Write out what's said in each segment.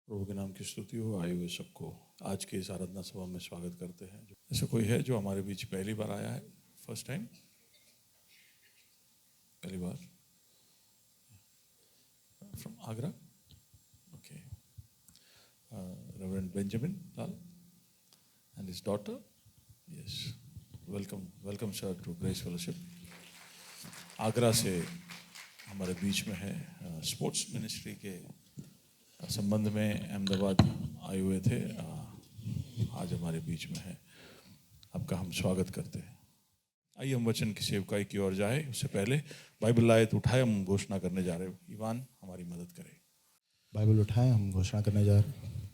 प्रभु के नाम की स्तुति हो। आए हुए सबको आज के इस आराधना सभा में स्वागत करते हैं। ऐसा कोई है जो हमारे बीच पहली बार आया है? फर्स्ट टाइम, पहली बार from Agra. Okay, reverend Benjamin Lal and his daughter. Yes, welcome welcome sir to Grace Fellowship. Agra से हमारे बीच में है। स्पोर्ट्स मिनिस्ट्री के संबंध में अहमदाबाद आए हुए थे, आज हमारे बीच में है। आपका हम स्वागत करते हैं। आइए हम वचन की सेवकाई की ओर जाए। उससे पहले बाइबल आयत उठाए, हम घोषणा करने जा रहे हैं। ईवान हमारी मदद करे। बाइबल उठाएं, हम घोषणा करने जा रहे हैं।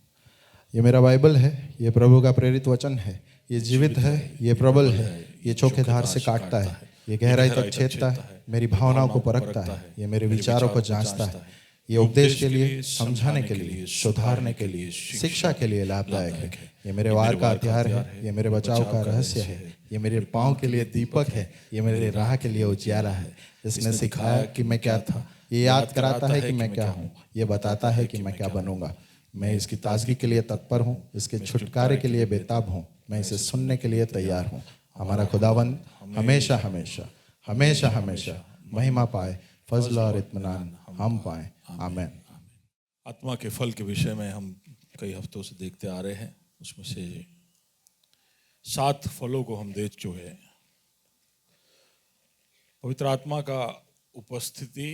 ये मेरा बाइबल है, ये प्रभु का प्रेरित वचन है। ये जीवित है, ये प्रबल है, ये चोखे धार से काटता है, ये गहराई तक छेदता है, मेरी भावनाओं को परखता है, ये मेरे विचारों को जांचता है। ये उपदेश के लिए, समझाने के लिए, सुधारने के लिए, शिक्षा के लिए लाभदायक है। ये मेरे वार का हथियार है, ये मेरे बचाव का रहस्य है। ये मेरे पाँव के लिए दीपक है, ये मेरे राह के लिए उजियारा है। इसने सिखाया कि मैं क्या था, ये याद कराता है कि मैं क्या हूँ, ये बताता है कि मैं क्या बनूंगा। मैं इसकी ताजगी के लिए तत्पर हूँ, इसके छुटकारे के लिए बेताब हूँ, मैं इसे सुनने के लिए तैयार हूँ। हमारा खुदावंद हमेशा हमेशा हमेशा हमेशा महिमा पाए, फजल और इत्मीनान हम पाए। आमीन। आत्मा के फल के विषय में हम कई हफ्तों से देखते आ रहे हैं। उसमें से 7 फलों को हम देख चुके हैं। पवित्र आत्मा का उपस्थिति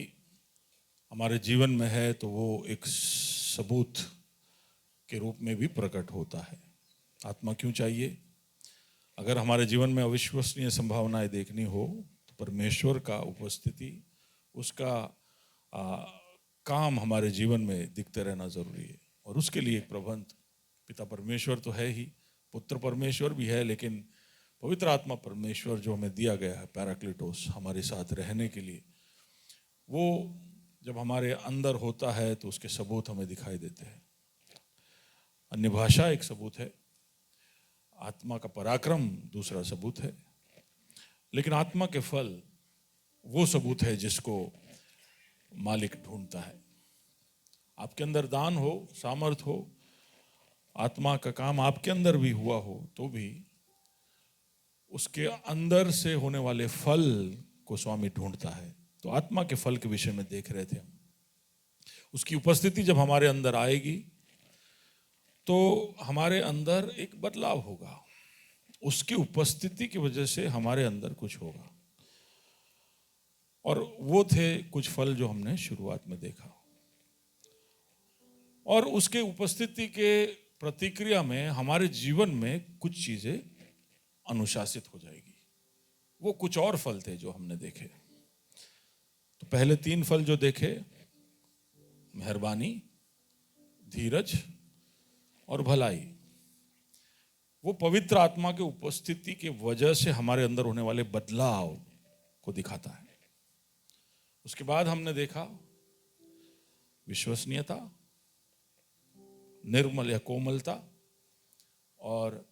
हमारे जीवन में है तो वो एक सबूत के रूप में भी प्रकट होता है। आत्मा क्यों चाहिए? अगर हमारे जीवन में अविश्वसनीय संभावनाएं देखनी हो तो परमेश्वर का उपस्थिति, उसका काम हमारे जीवन में दिखते रहना जरूरी है। और उसके लिए एक प्रबंध पिता परमेश्वर तो है ही, पुत्र परमेश्वर भी है, लेकिन पवित्र आत्मा परमेश्वर जो हमें दिया गया है, पैराक्लिटोस, हमारे साथ रहने के लिए, वो जब हमारे अंदर होता है तो उसके सबूत हमें दिखाई देते हैं। अन्य भाषा एक सबूत है, आत्मा का पराक्रम दूसरा सबूत है, लेकिन आत्मा के फल वो सबूत है जिसको मालिक ढूंढता है। आपके अंदर दान हो, सामर्थ हो, आत्मा का काम आपके अंदर भी हुआ हो, तो भी उसके अंदर से होने वाले फल को स्वामी ढूंढता है। तो आत्मा के फल के विषय में देख रहे थे हम। उसकी उपस्थिति जब हमारे अंदर आएगी तो हमारे अंदर एक बदलाव होगा। उसकी उपस्थिति की वजह से हमारे अंदर कुछ होगा, और वो थे कुछ फल जो हमने शुरुआत में देखा। और उसके उपस्थिति के प्रतिक्रिया में हमारे जीवन में कुछ चीजें अनुशासित हो जाएगी। वो कुछ और फल थे जो हमने देखे। तो पहले 3 फल जो देखे, मेहरबानी, धीरज और भलाई, वो पवित्र आत्मा के उपस्थिति के वजह से हमारे अंदर होने वाले बदलाव को दिखाता है। उसके बाद हमने देखा विश्वसनीयता, निर्मल या कोमलता और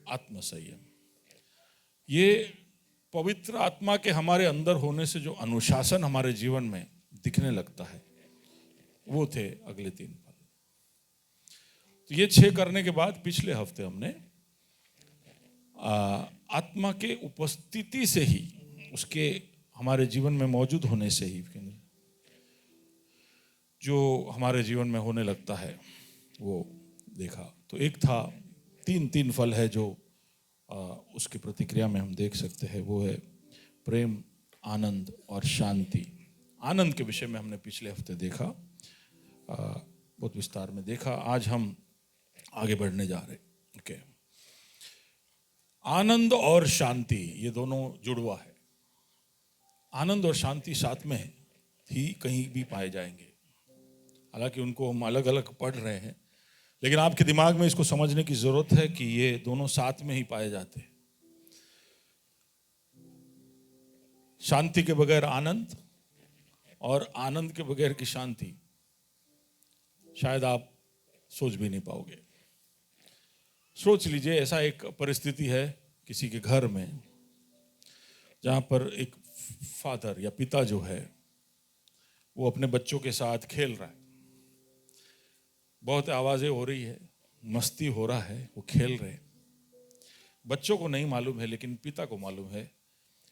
आत्मसंयम। ये पवित्र आत्मा के हमारे अंदर होने से जो अनुशासन हमारे जीवन में दिखने लगता है, वो थे अगले 3 फल। तो ये 6 करने के बाद पिछले हफ्ते हमने आत्मा के उपस्थिति से ही, उसके हमारे जीवन में मौजूद होने से ही जो हमारे जीवन में होने लगता है वो देखा। तो एक था 3 फल है जो उसकी प्रतिक्रिया में हम देख सकते हैं। वो है प्रेम, आनंद और शांति। आनंद के विषय में हमने पिछले हफ्ते देखा, बहुत विस्तार में देखा। आज हम आगे बढ़ने जा रहे। ओके, आनंद और शांति ये दोनों जुड़वा है। आनंद और शांति साथ में ही कहीं भी पाए जाएंगे। हालांकि उनको हम अलग अलग पढ़ रहे हैं, लेकिन आपके दिमाग में इसको समझने की जरूरत है कि ये दोनों साथ में ही पाए जाते हैं। शांति के बगैर आनंद और आनंद के बगैर की शांति शायद आप सोच भी नहीं पाओगे। सोच लीजिए, ऐसा एक परिस्थिति है किसी के घर में जहां पर एक फादर या पिता जो है वो अपने बच्चों के साथ खेल रहा है। बहुत आवाज़ें हो रही है, मस्ती हो रहा है, वो खेल रहे। बच्चों को नहीं मालूम है लेकिन पिता को मालूम है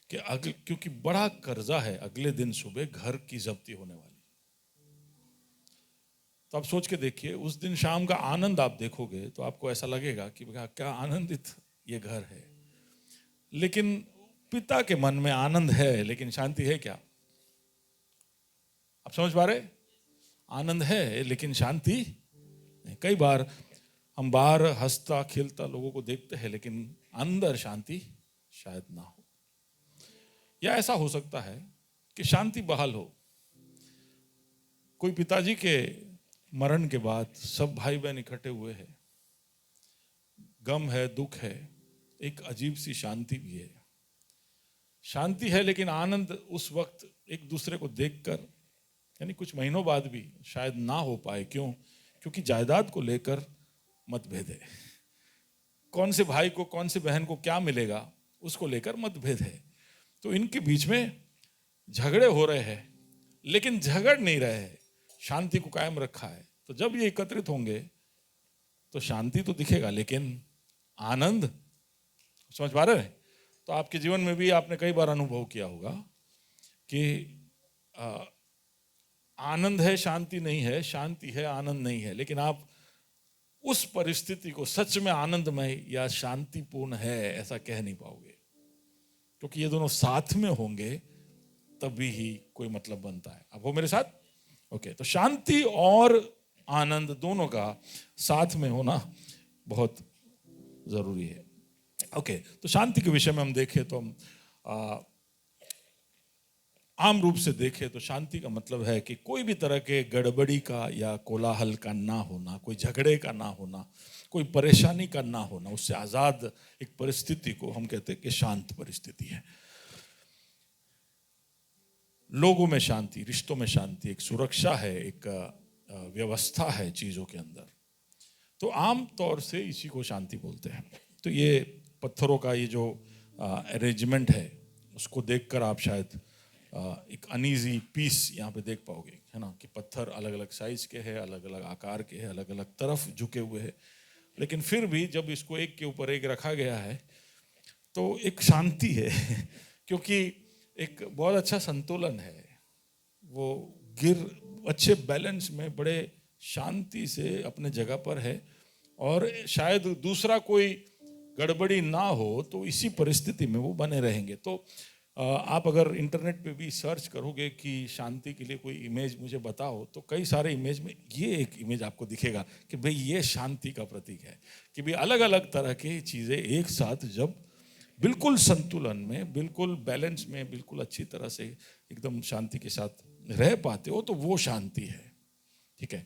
कि क्योंकि बड़ा कर्जा है, अगले दिन सुबह घर की जब्ती होने वाली। तो आप सोच के देखिए, उस दिन शाम का आनंद आप देखोगे तो आपको ऐसा लगेगा कि क्या आनंदित ये घर है। लेकिन पिता के मन में आनंद है लेकिन शांति है क्या? आप समझ पा रहे? आनंद है लेकिन शांति नहीं। कई बार हम बाहर हंसता खेलता लोगों को देखते हैं लेकिन अंदर शांति शायद ना हो। या ऐसा हो सकता है कि शांति बहाल हो। कोई पिताजी के मरण के बाद सब भाई बहन इकट्ठे हुए हैं, गम है, दुख है, एक अजीब सी शांति भी है। शांति है लेकिन आनंद उस वक्त एक दूसरे को देखकर, यानी कुछ महीनों बाद भी शायद ना हो पाए। क्यों? क्योंकि जायदाद को लेकर मतभेद है। कौन से भाई को, कौन से बहन को क्या मिलेगा, उसको लेकर मतभेद है। तो इनके बीच में झगड़े हो रहे हैं लेकिन झगड़ नहीं रहे हैं, शांति को कायम रखा है। तो जब ये एकत्रित होंगे तो शांति तो दिखेगा लेकिन आनंद, समझ पा रहे हैं? तो आपके जीवन में भी आपने कई बार अनुभव किया होगा कि आनंद है, शांति नहीं है, शांति है, आनंद नहीं है। लेकिन आप उस परिस्थिति को सच में आनंदमय या शांतिपूर्ण है ऐसा कह नहीं पाओगे, क्योंकि ये दोनों साथ में होंगे तभी ही कोई मतलब बनता है। आप हो मेरे साथ? ओके। तो शांति और आनंद दोनों का साथ में होना बहुत जरूरी है। ओके। तो शांति के विषय में हम देखें तो हम आम रूप से देखें तो शांति का मतलब है कि कोई भी तरह के गड़बड़ी का या कोलाहल का ना होना, कोई झगड़े का ना होना, कोई परेशानी का ना होना, उससे आजाद एक परिस्थिति को हम कहते हैं कि शांत परिस्थिति है। लोगों में शांति, रिश्तों में शांति, एक सुरक्षा है, एक व्यवस्था है चीजों के अंदर। तो आम तौर से इसी को शांति बोलते हैं। तो ये पत्थरों का ये जो अरेंजमेंट है उसको देखकर आप शायद एक अनईजी पीस यहाँ पे देख पाओगे, है ना, कि पत्थर अलग अलग साइज के हैं, अलग अलग आकार के हैं, अलग अलग तरफ झुके हुए हैं, लेकिन फिर भी जब इसको एक के ऊपर एक रखा गया है तो एक शांति है क्योंकि एक बहुत अच्छा संतुलन है। वो अच्छे बैलेंस में बड़े शांति से अपने जगह पर है और शायद दूसरा कोई गड़बड़ी ना हो तो इसी परिस्थिति में वो बने रहेंगे। तो आप अगर इंटरनेट पे भी सर्च करोगे कि शांति के लिए कोई इमेज मुझे बताओ तो कई सारे इमेज में ये एक इमेज आपको दिखेगा कि भाई ये शांति का प्रतीक है, कि भाई अलग अलग तरह की चीज़ें एक साथ जब बिल्कुल संतुलन में, बिल्कुल बैलेंस में, बिल्कुल अच्छी तरह से एकदम शांति के साथ रह पाते हो तो वो शांति है। ठीक है।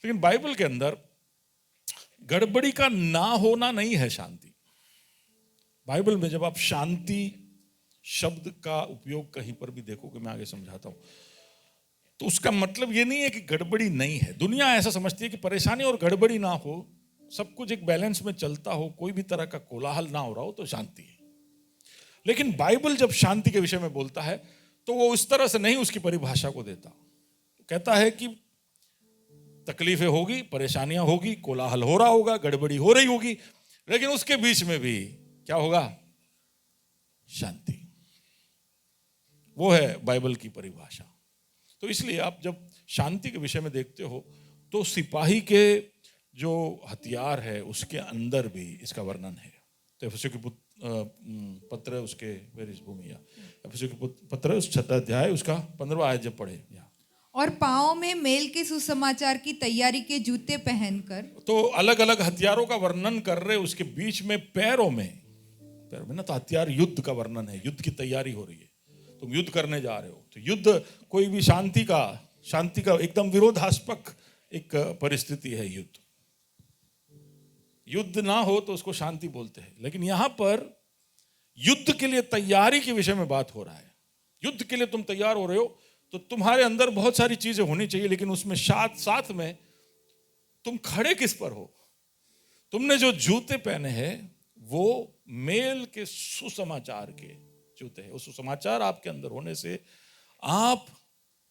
लेकिन बाइबल के अंदर गड़बड़ी का ना होना नहीं है शांति। बाइबल में जब आप शांति शब्द का उपयोग कहीं पर भी देखोगे, मैं आगे समझाता हूं, तो उसका मतलब ये नहीं है कि गड़बड़ी नहीं है। दुनिया ऐसा समझती है कि परेशानी और गड़बड़ी ना हो, सब कुछ एक बैलेंस में चलता हो, कोई भी तरह का कोलाहल ना हो रहा हो तो शांति है। लेकिन बाइबल जब शांति के विषय में बोलता है तो वो उस तरह से नहीं उसकी परिभाषा को देता। कहता है कि तकलीफें होगी, परेशानियां होगी, कोलाहल हो रहा होगा, गड़बड़ी हो रही होगी, लेकिन उसके बीच में भी क्या होगा? शांति। वो है बाइबल की परिभाषा। तो इसलिए आप जब शांति के विषय में देखते हो तो सिपाही के जो हथियार है उसके अंदर भी इसका वर्णन है। तो एफेसियों के पत्र उसके एफेसियों के पत्र उस 6 अध्याय उसका 15वां आयत जब पढ़े, और पाँव में मेल के सुसमाचार की तैयारी के जूते पहनकर, तो अलग अलग हथियारों का वर्णन कर रहे, उसके बीच में पैरों में ना तो हथियार, युद्ध का वर्णन है, युद्ध की तैयारी हो रही है, तुम युद्ध करने जा रहे हो। तो युद्ध कोई भी शांति का एकदम विरोधास्पद एक परिस्थिति है। युद्ध ना हो तो उसको शांति बोलते हैं। लेकिन यहां पर युद्ध के लिए तैयारी के विषय में बात हो रहा है। युद्ध के लिए तुम तैयार हो रहे हो तो तुम्हारे अंदर बहुत सारी चीजें होनी चाहिए, लेकिन उसमें साथ में तुम खड़े किस पर हो? तुमने जो जूते पहने हैं वो मेल के सुसमाचार के जूते हैं। वो सुसमाचार आपके अंदर होने से आप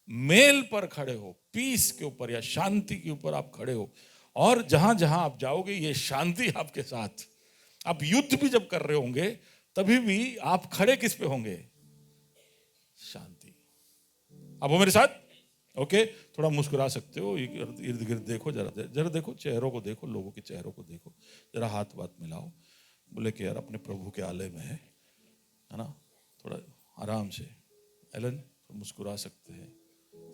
मेल पर खड़े हो, पीस के ऊपर या शांति के ऊपर आप खड़े हो। और जहां जहां आप जाओगे ये शांति आपके साथ। आप युद्ध भी जब कर रहे होंगे तभी भी आप खड़े किस पे होंगे? शांति। आप हो मेरे साथ? ओके, थोड़ा मुस्कुरा सकते हो, इर्द गिर्द देखो, जरा देखो, चेहरों को देखो, लोगों के चेहरों को देखो, जरा हाथ बात मिलाओ, बोले कि यार अपने प्रभु के आलय में है ना, थोड़ा आराम से। एलन मुस्कुरा सकते हैं।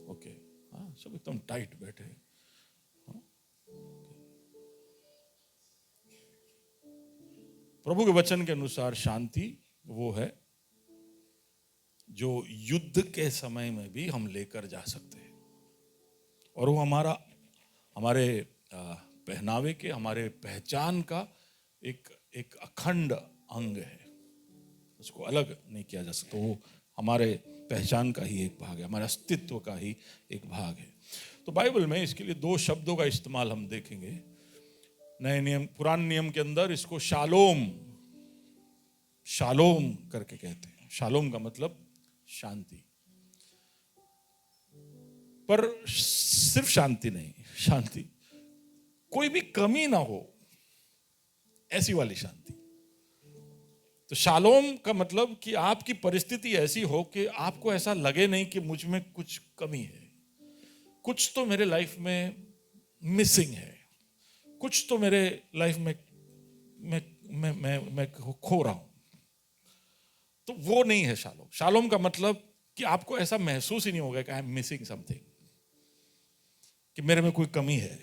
ओके, हाँ, सब एकदम टाइट बैठे हैं। प्रभु के वचन के अनुसार शांति वो है जो युद्ध के समय में भी हम लेकर जा सकते हैं, और वो हमारे पहनावे के, हमारे पहचान का एक अखंड अंग है। उसको अलग नहीं किया जा सकता। वो हमारे पहचान का ही एक भाग है, हमारे अस्तित्व का ही एक भाग है। तो बाइबल में इसके लिए 2 शब्दों का इस्तेमाल हम देखेंगे। नए नियम, पुराने नियम के अंदर इसको शालोम करके कहते हैं। शालोम का मतलब शांति। पर सिर्फ शांति नहीं, शांति कोई भी कमी ना हो, ऐसी वाली शांति। तो शालोम का मतलब कि आपकी परिस्थिति ऐसी हो कि आपको ऐसा लगे नहीं कि मुझ में कुछ कमी है, कुछ तो मेरे लाइफ में मिसिंग है, कुछ तो मेरे लाइफ में मैं खो रहा हूं। तो वो नहीं है शालोम। शालोम का मतलब कि आपको ऐसा महसूस ही नहीं होगा कि आई एम मिसिंग समथिंग, कि मेरे में कोई कमी है।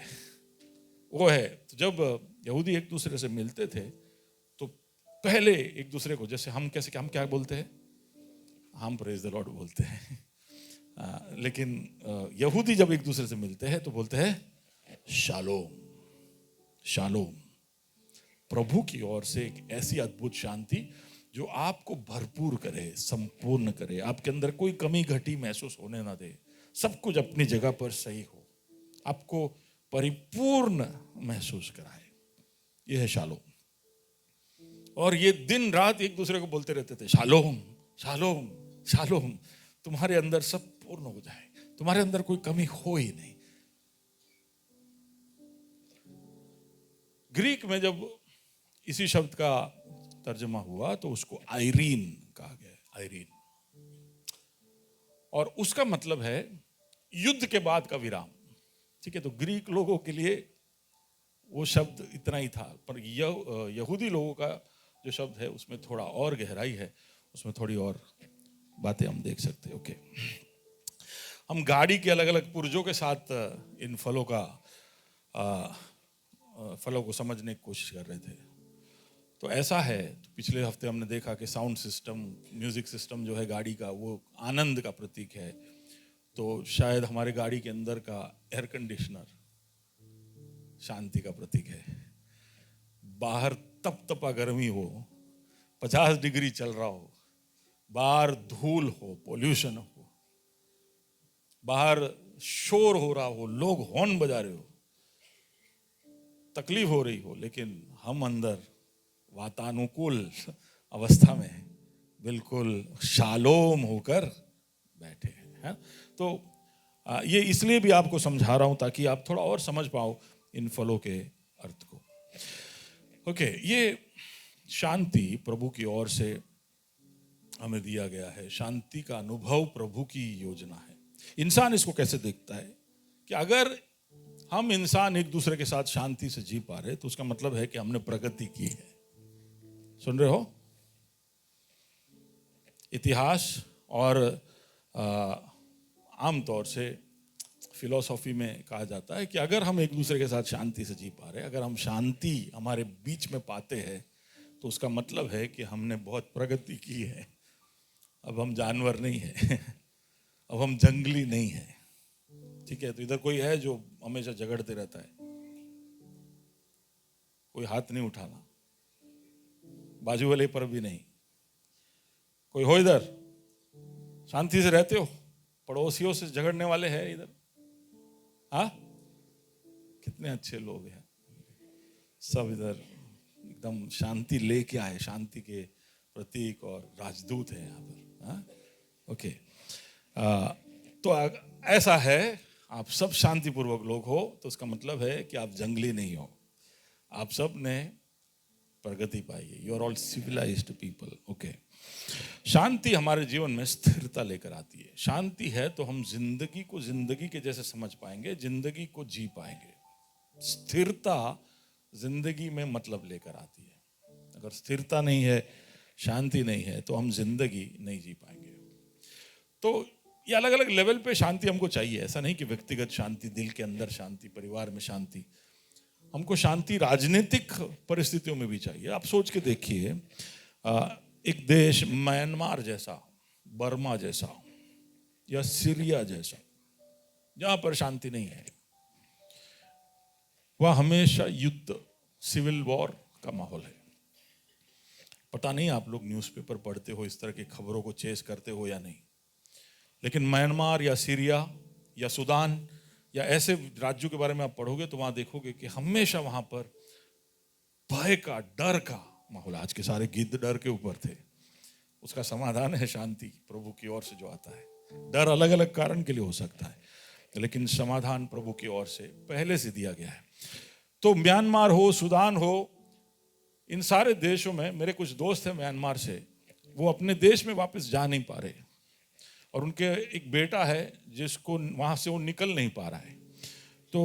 वो है। तो जब यहूदी एक दूसरे से मिलते थे तो पहले एक दूसरे को, जैसे हम क्या बोलते हैं? हम प्रेज द लॉर्ड बोलते हैं। लेकिन यहूदी जब एक दूसरे से मिलते हैं तो बोलते हैं शालोम। शालोम प्रभु की ओर से एक ऐसी अद्भुत शांति जो आपको भरपूर करे, संपूर्ण करे, आपके अंदर कोई कमी घटी महसूस होने ना दे, सब कुछ अपनी जगह पर सही हो, आपको परिपूर्ण महसूस कराए। यह है शालोम। और ये दिन रात एक दूसरे को बोलते रहते थे, शालोम शालोम शालोम, तुम्हारे अंदर सब पूर्ण हो जाए, तुम्हारे अंदर कोई कमी हो ही नहीं। ग्रीक में जब इसी शब्द का तर्जमा हुआ तो उसको आयरीन कहा गया, आयरीन। और उसका मतलब है युद्ध के बाद का विराम। ठीक है, तो ग्रीक लोगों के लिए वो शब्द इतना ही था, पर यहूदी लोगों का जो शब्द है उसमें थोड़ा और गहराई है, उसमें थोड़ी और बातें हम देख सकते हैं। ओके, हम गाड़ी के अलग अलग पुर्जों के साथ इन फलों को समझने की कोशिश कर रहे थे। तो ऐसा है, तो पिछले हफ्ते हमने देखा कि साउंड सिस्टम, म्यूजिक सिस्टम जो है गाड़ी का, वो आनंद का प्रतीक है। तो शायद हमारे गाड़ी के अंदर का एयर कंडीशनर शांति का प्रतीक है। बाहर तपतपा गर्मी हो, 50 डिग्री चल रहा हो, बाहर धूल हो, पोल्यूशन हो, बाहर शोर हो रहा हो, लोग हॉर्न बजा रहे हो, तकलीफ हो रही हो, लेकिन हम अंदर वातानुकूल अवस्था में बिल्कुल शालोम होकर बैठे हैं। तो ये इसलिए भी आपको समझा रहा हूं ताकि आप थोड़ा और समझ पाओ इन फलों के अर्थ को। ओके, ये शांति प्रभु की ओर से हमें दिया गया है। शांति का अनुभव प्रभु की योजना है। इंसान इसको कैसे देखता है कि अगर हम इंसान एक दूसरे के साथ शांति से जी पा रहे तो उसका मतलब है कि हमने प्रगति की है। सुन रहे हो? इतिहास और आमतौर से फिलॉसफी में कहा जाता है कि अगर हम एक दूसरे के साथ शांति से जी पा रहे, अगर हम शांति हमारे बीच में पाते हैं तो उसका मतलब है कि हमने बहुत प्रगति की है। अब हम जानवर नहीं है, अब हम जंगली नहीं है। ठीक है, तो इधर कोई है जो हमेशा झगड़ते रहता है, कोई हाथ नहीं उठाना, बाजू वाले पर भी नहीं। कोई हो इधर, शांति से रहते हो, पड़ोसियों से झगड़ने वाले हैं इधर? हाँ, कितने अच्छे लोग हैं, सब इधर एकदम शांति लेके आए, शांति के प्रतीक और राजदूत है यहाँ पर। हाँ, ओके। तो ऐसा है आप सब शांतिपूर्वक लोग हो तो उसका मतलब है कि आप जंगली नहीं हो, आप सब ने प्रगति पाई है। You are all civilised people. Okay, शांति हमारे जीवन में स्थिरता लेकर आती है। शांति है तो हम जिंदगी को जिंदगी के जैसे समझ पाएंगे, जिंदगी को जी पाएंगे। स्थिरता जिंदगी में मतलब लेकर आती है। अगर स्थिरता नहीं है, शांति नहीं है, तो हम जिंदगी नहीं जी पाएंगे। तो ये अलग अलग लेवल पे शांति हमको चाहिए। ऐसा नहीं कि व्यक्तिगत शांति, दिल के अंदर शांति, परिवार में शांति। हमको शांति राजनीतिक परिस्थितियों में भी चाहिए। आप सोच के देखिए, एक देश म्यांमार जैसा, बर्मा जैसा या सीरिया जैसा, जहां पर शांति नहीं है, वह हमेशा युद्ध, सिविल वॉर का माहौल है। पता नहीं आप लोग न्यूज़पेपर पढ़ते हो, इस तरह की खबरों को चेस करते हो या नहीं, लेकिन म्यांमार या सीरिया या सूडान या ऐसे राज्यों के बारे में आप पढ़ोगे तो वहां देखोगे कि हमेशा वहां पर भय का, डर का माहौल। आज के सारे गिद्ध डर के ऊपर थे। उसका समाधान है शांति, प्रभु की ओर से जो आता है। डर अलग अलग कारण के लिए हो सकता है, लेकिन समाधान प्रभु की ओर से पहले से दिया गया है। तो म्यांमार हो, सूडान हो, इन सारे देशों में मेरे कुछ दोस्त हैं म्यांमार से, वो अपने देश में वापस जा नहीं पा रहे, और उनके एक बेटा है जिसको वहां से वो निकल नहीं पा रहा है। तो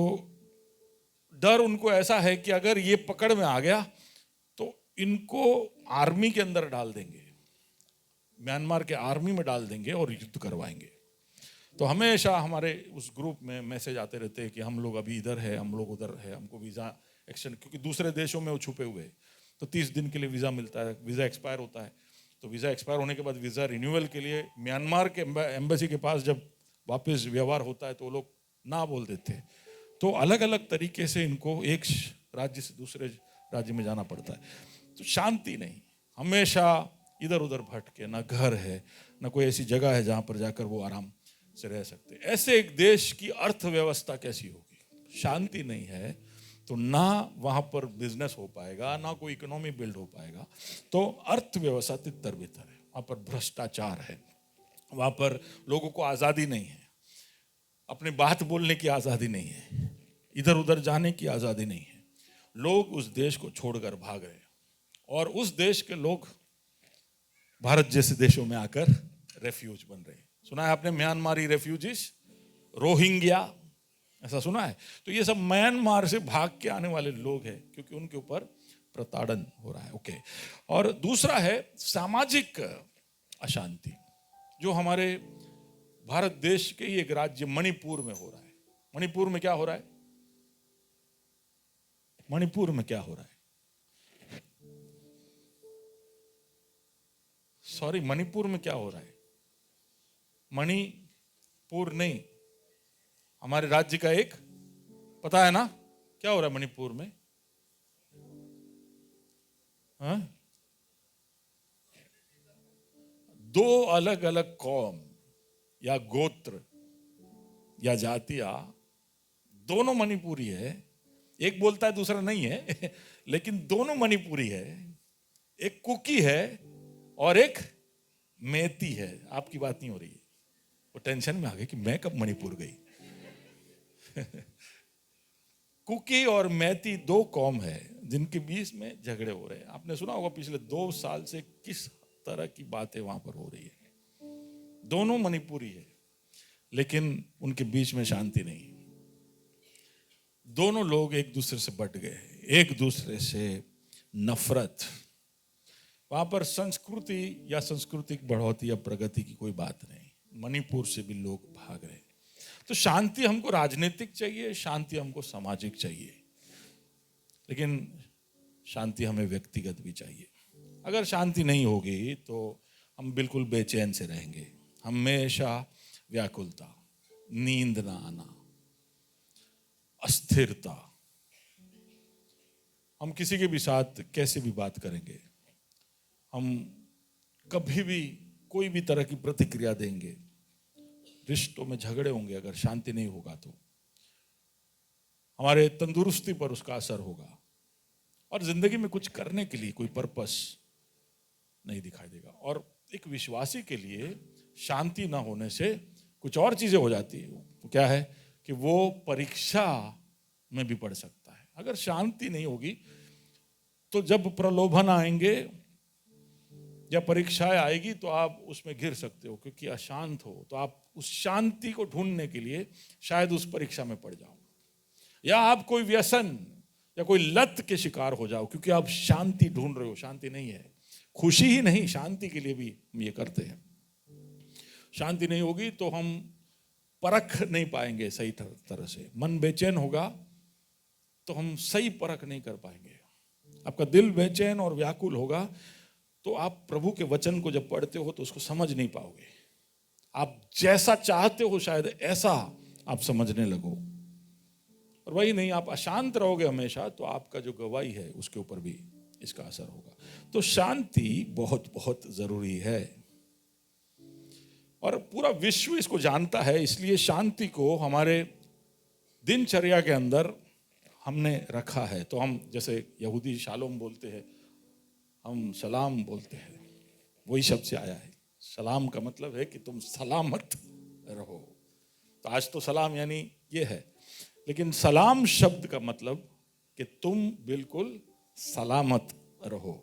डर उनको ऐसा है कि अगर ये पकड़ में आ गया तो इनको आर्मी के अंदर डाल देंगे, म्यांमार के आर्मी में डाल देंगे और युद्ध करवाएंगे। तो हमेशा हमारे उस ग्रुप में मैसेज आते रहते हैं कि हम लोग अभी इधर है, हम लोग उधर है, हमको वीज़ा एक्शन, क्योंकि दूसरे देशों में वो छुपे हुए हैं। तो 30 दिन के लिए वीज़ा मिलता है, वीज़ा एक्सपायर होता है। तो वीज़ा एक्सपायर होने के बाद वीज़ा रिन्यूअल के लिए म्यांमार के एम्बेसी के पास जब वापस व्यवहार होता है तो वो लोग ना बोल देते हैं। तो अलग अलग तरीके से इनको एक राज्य से दूसरे राज्य में जाना पड़ता है। तो शांति नहीं, हमेशा इधर उधर भटके, ना घर है, ना कोई ऐसी जगह है जहाँ पर जाकर वो आराम से रह सकते। ऐसे एक देश की अर्थव्यवस्था कैसी होगी? शांति नहीं है तो ना वहाँ पर बिजनेस हो पाएगा, ना कोई इकोनॉमी बिल्ड हो पाएगा। तो अर्थव्यवस्था तितर बितर है, वहाँ पर भ्रष्टाचार है, वहाँ पर लोगों को आज़ादी नहीं है, अपनी बात बोलने की आज़ादी नहीं है, इधर उधर जाने की आज़ादी नहीं है। लोग उस देश को छोड़कर भाग रहे हैं, और उस देश के लोग भारत जैसे देशों में आकर रेफ्यूज बन रहे हैं। सुना है आपने म्यांमारी रेफ्यूजीज, रोहिंग्या, ऐसा सुना है? तो ये सब म्यांमार से भाग के आने वाले लोग हैं, क्योंकि उनके ऊपर प्रताड़न हो रहा है। ओके, और दूसरा है सामाजिक अशांति, जो हमारे भारत देश के ही एक राज्य मणिपुर में हो रहा है। मणिपुर में क्या हो रहा है? मणिपुर में क्या हो रहा है? सॉरी, मणिपुर में क्या हो रहा है? मणिपुर नहीं, हमारे राज्य का एक, पता है ना क्या हो रहा है मणिपुर में? हाँ? 2 अलग अलग कौम या गोत्र या जातियां, दोनों मणिपुरी है। एक बोलता है दूसरा नहीं है लेकिन दोनों मणिपुरी है। एक कुकी है और एक मेती है। आपकी बात नहीं हो रही है, वो टेंशन में आ गए कि मैं कब मणिपुर गई कुकी और मैती 2 कौम है जिनके बीच में झगड़े हो रहे हैं। आपने सुना होगा पिछले 2 साल से किस तरह की बातें वहां पर हो रही है। दोनों मणिपुरी है, लेकिन उनके बीच में शांति नहीं। दोनों लोग एक दूसरे से बट गए, एक दूसरे से नफरत। वहां पर संस्कृति या सांस्कृतिक बढ़ोतरी या प्रगति की कोई बात नहीं। मणिपुर से भी लोग भाग रहे। तो शांति हमको राजनीतिक चाहिए, शांति हमको सामाजिक चाहिए, लेकिन शांति हमें व्यक्तिगत भी चाहिए। अगर शांति नहीं होगी तो हम बिल्कुल बेचैन से रहेंगे, हमेशा व्याकुलता, नींद ना आना, अस्थिरता। हम किसी के भी साथ कैसे भी बात करेंगे, हम कभी भी कोई भी तरह की प्रतिक्रिया देंगे, रिश्तों में झगड़े होंगे। अगर शांति नहीं होगा तो हमारे तंदुरुस्ती पर उसका असर होगा, और जिंदगी में कुछ करने के लिए कोई पर्पस नहीं दिखाई देगा। और एक विश्वासी के लिए शांति ना होने से कुछ और चीजें हो जाती है। वो क्या है? कि वो परीक्षा में भी पड़ सकता है। अगर शांति नहीं होगी तो जब प्रलोभन आएंगे या परीक्षाएं आएगी तो आप उसमें गिर सकते हो, क्योंकि अशांत हो तो आप उस शांति को ढूंढने के लिए शायद उस परीक्षा में पड़ जाओ, या आप कोई व्यसन या कोई लत के शिकार हो जाओ, क्योंकि आप शांति ढूंढ रहे हो, शांति नहीं है। खुशी ही नहीं, शांति के लिए भी हम ये करते हैं। शांति नहीं होगी तो हम परख नहीं पाएंगे सही तरह से। मन बेचैन होगा तो हम सही परख नहीं कर पाएंगे। आपका दिल बेचैन और व्याकुल होगा तो आप प्रभु के वचन को जब पढ़ते हो तो उसको समझ नहीं पाओगे। आप जैसा चाहते हो शायद ऐसा आप समझने लगो, और वही नहीं, आप अशांत रहोगे हमेशा तो आपका जो गवाही है उसके ऊपर भी इसका असर होगा। तो शांति बहुत बहुत जरूरी है और पूरा विश्व इसको जानता है, इसलिए शांति को हमारे दिनचर्या के अंदर हमने रखा है। तो हम जैसे यहूदी शालोम बोलते हैं, हम सलाम बोलते हैं, वही शब्द से आया है। सलाम का मतलब है कि तुम सलामत रहो। तो आज तो सलाम यानी ये है, लेकिन सलाम शब्द का मतलब कि तुम बिल्कुल सलामत रहो।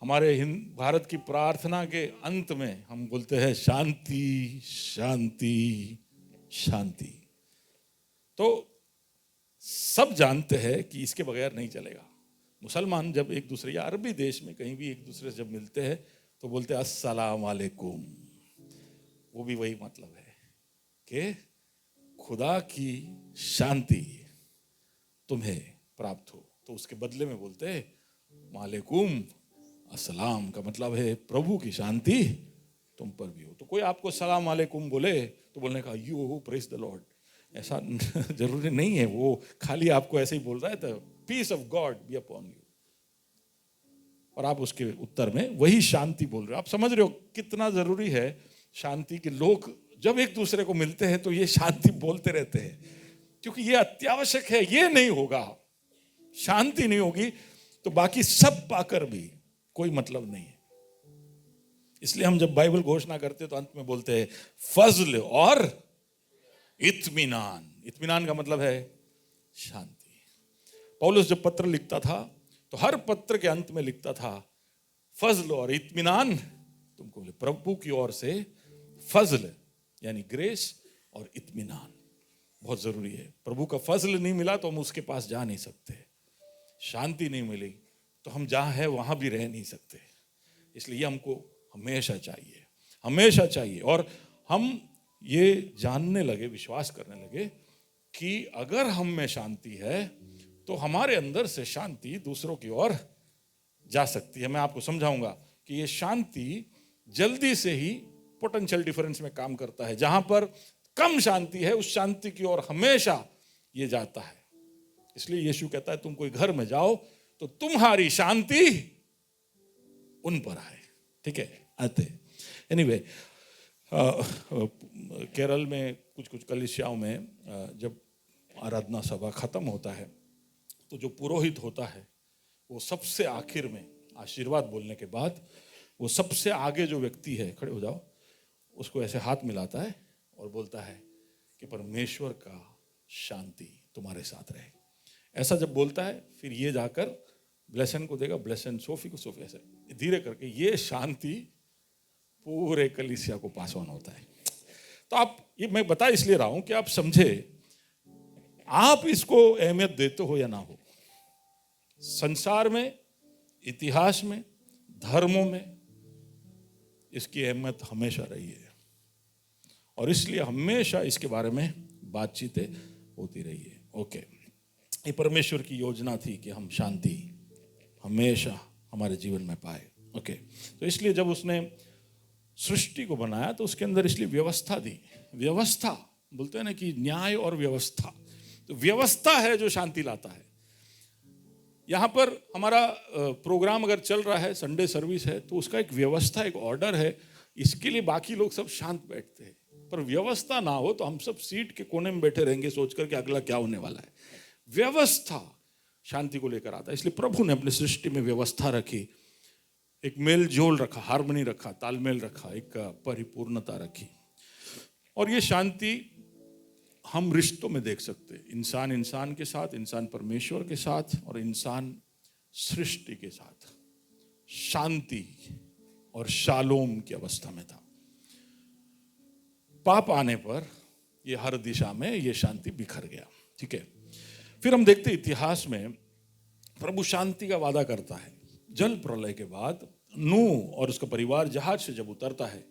हमारे भारत की प्रार्थना के अंत में हम बोलते हैं शांति शांति शांति। तो सब जानते हैं कि इसके बगैर नहीं चलेगा। मुसलमान जब एक दूसरे, या अरबी देश में कहीं भी एक दूसरे से जब मिलते हैं तो बोलते हैं अस्सलाम वालेकुम। वो भी वही मतलब है कि खुदा की शांति तुम्हें प्राप्त हो, तो उसके बदले में बोलते हैं वालेकुम अस्सलाम, का मतलब है प्रभु की शांति तुम पर भी हो। तो कोई आपको सलाम वालेकुम बोले तो बोलने का यू प्रेज द लॉर्ड, ऐसा जरूरी नहीं है। वो खाली आपको ऐसे ही बोल रहा है, तो peace of God be upon you, और आप उसके उत्तर में वही शांति बोल रहे हो। आप समझ रहे हो कितना जरूरी है शांति के। लोग जब एक दूसरे को मिलते हैं तो ये शांति बोलते रहते हैं, क्योंकि ये अत्यावश्यक है। ये नहीं होगा, शांति नहीं होगी तो बाकी सब पाकर भी कोई मतलब नहीं है। इसलिए हम जब बाइबल घोषणा करते तो अंत में बोलते हैं फजल और इत्मीनान। इत्मीनान का मतलब है शांति। पौलुस जब पत्र लिखता था तो हर पत्र के अंत में लिखता था फजल और इत्मीनान तुमको मिले। प्रभु की ओर से फजल यानी ग्रेस और इत्मीनान बहुत जरूरी है। प्रभु का फजल नहीं मिला तो हम उसके पास जा नहीं सकते, शांति नहीं मिली तो हम जहां है वहां भी रह नहीं सकते। इसलिए हमको हमेशा चाहिए, हमेशा चाहिए। और हम ये जानने लगे, विश्वास करने लगे कि अगर हम में शांति है तो हमारे अंदर से शांति दूसरों की ओर जा सकती है। मैं आपको समझाऊंगा कि ये शांति जल्दी से ही पोटेंशियल डिफरेंस में काम करता है। जहां पर कम शांति है उस शांति की ओर हमेशा ये जाता है। इसलिए यीशु कहता है तुम कोई घर में जाओ तो तुम्हारी शांति उन पर आए। ठीक है, आते एनीवे केरल में कुछ कलीसियाओं में जब आराधना सभा खत्म होता है तो जो पुरोहित होता है वो सबसे आखिर में आशीर्वाद बोलने के बाद वो सबसे आगे जो व्यक्ति है, खड़े हो जाओ, उसको ऐसे हाथ मिलाता है और बोलता है कि परमेश्वर का शांति तुम्हारे साथ रहे। ऐसा जब बोलता है फिर ये जाकर ब्लेसन को देगा, ब्लेसन सोफी को, सोफी, ऐसे धीरे करके ये शांति पूरे कलीसिया को पास ऑन होता है। तो आप ये मैं बता इसलिए रहा हूं कि आप समझे, आप इसको अहमियत देते हो या ना हो। संसार में, इतिहास में, धर्मों में इसकी अहमियत हमेशा रही है और इसलिए हमेशा इसके बारे में बातचीतें होती रही है। ओके, ये परमेश्वर की योजना थी कि हम शांति हमेशा हमारे जीवन में पाए। ओके, तो इसलिए जब उसने सृष्टि को बनाया तो उसके अंदर इसलिए व्यवस्था दी। व्यवस्था बोलते हैं ना कि न्याय और व्यवस्था, तो व्यवस्था है जो शांति लाता है। यहाँ पर हमारा प्रोग्राम अगर चल रहा है, संडे सर्विस है, तो उसका एक व्यवस्था, एक ऑर्डर है। इसके लिए बाकी लोग सब शांत बैठते हैं, पर व्यवस्था ना हो तो हम सब सीट के कोने में बैठे रहेंगे सोचकर कि अगला क्या होने वाला है। व्यवस्था शांति को लेकर आता है। इसलिए प्रभु ने अपनी सृष्टि में व्यवस्था रखी, एक मेल जोल रखा, हार्मनी रखा, तालमेल रखा, एक परिपूर्णता रखी। और ये शांति हम रिश्तों में देख सकते हैं, इंसान इंसान के साथ, इंसान परमेश्वर के साथ, और इंसान सृष्टि के साथ शांति और शालोम की अवस्था में था। पाप आने पर ये हर दिशा में ये शांति बिखर गया। ठीक है, फिर हम देखते इतिहास में प्रभु शांति का वादा करता है। जल प्रलय के बाद नूह और उसका परिवार जहाज से जब उतरता है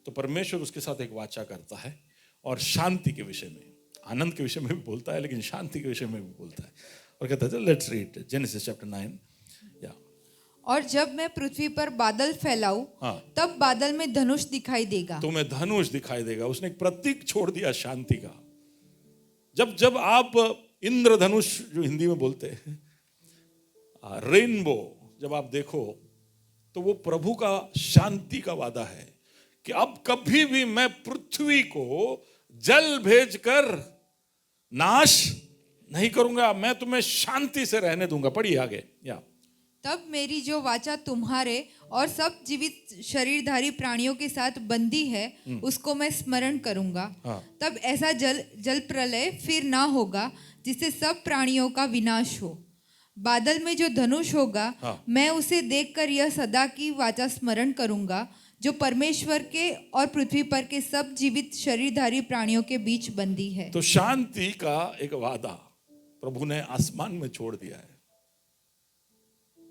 तो परमेश्वर उसके साथ एक वाचा करता है और शांति के विषय में, आनंद के विषय में भी बोलता है लेकिन शांति के विषय में भी बोलता है और कहता है लेट्स रीड जेनेसिस चैप्टर 9 या। और जब मैं पृथ्वी पर बादल फैलाऊं, तब बादल में धनुष दिखाई देगा। तुम्हें धनुष दिखाई देगा। उसने एक प्रतीक छोड़ दिया शांति का। जब जब आप इंद्रधनुष जो हिंदी में बोलते हैं, रेनबो जब आप देखो तो वो प्रभु का शांति का वादा है कि अब कभी भी मैं पृथ्वी को जल भेजकर नाश नहीं करूंगा, मैं तुम्हें शांति से रहने दूंगा। पढ़िए आगे या। तब मेरी जो वाचा तुम्हारे और सब जीवित शरीरधारी प्राणियों के साथ बंधी है उसको मैं स्मरण करूंगा। तब ऐसा जल प्रलय फिर ना होगा जिससे सब प्राणियों का विनाश हो। बादल में जो धनुष होगा, मैं उसे देखकर यह सदा की वाचा स्मरण करूंगा जो परमेश्वर के और पृथ्वी पर के सब जीवित शरीरधारी प्राणियों के बीच बंधी है। तो शांति का एक वादा प्रभु ने आसमान में छोड़ दिया है।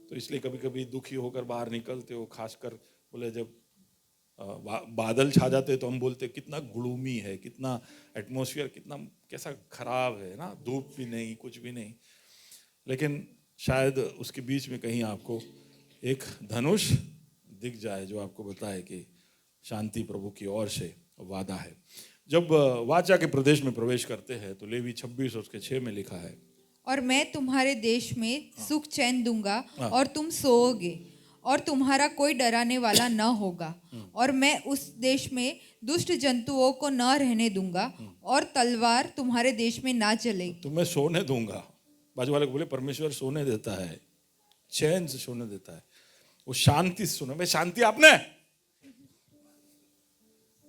तो इसलिए कभी कभी दुखी होकर बाहर निकलते हो, खासकर बोले जब बादल छा जाते तो हम बोलते कितना ग्लूमी है, कितना एटमॉस्फेयर कितना कैसा खराब है ना, धूप भी नहीं कुछ भी नहीं। लेकिन शायद उसके बीच में कहीं आपको एक धनुष दिख जाए जो आपको बताए कि शांति प्रभु की ओर से वादा है। जब वाचा के प्रदेश में प्रवेश करते हैं तो लेवी 26 और उसके 6 में लिखा है, और मैं तुम्हारे देश में सुख चैन दूंगा और तुम सोओगे और तुम्हारा कोई डराने वाला न होगा, और मैं उस देश में दुष्ट जंतुओं को न रहने दूंगा और तलवार तुम्हारे देश में ना चलेगी। तुम्हें सोने दूंगा। बाजू वाले को बोले परमेश्वर सोने देता है, चैन से सोने देता है, वो शांति से सोने। भाई शांति आपने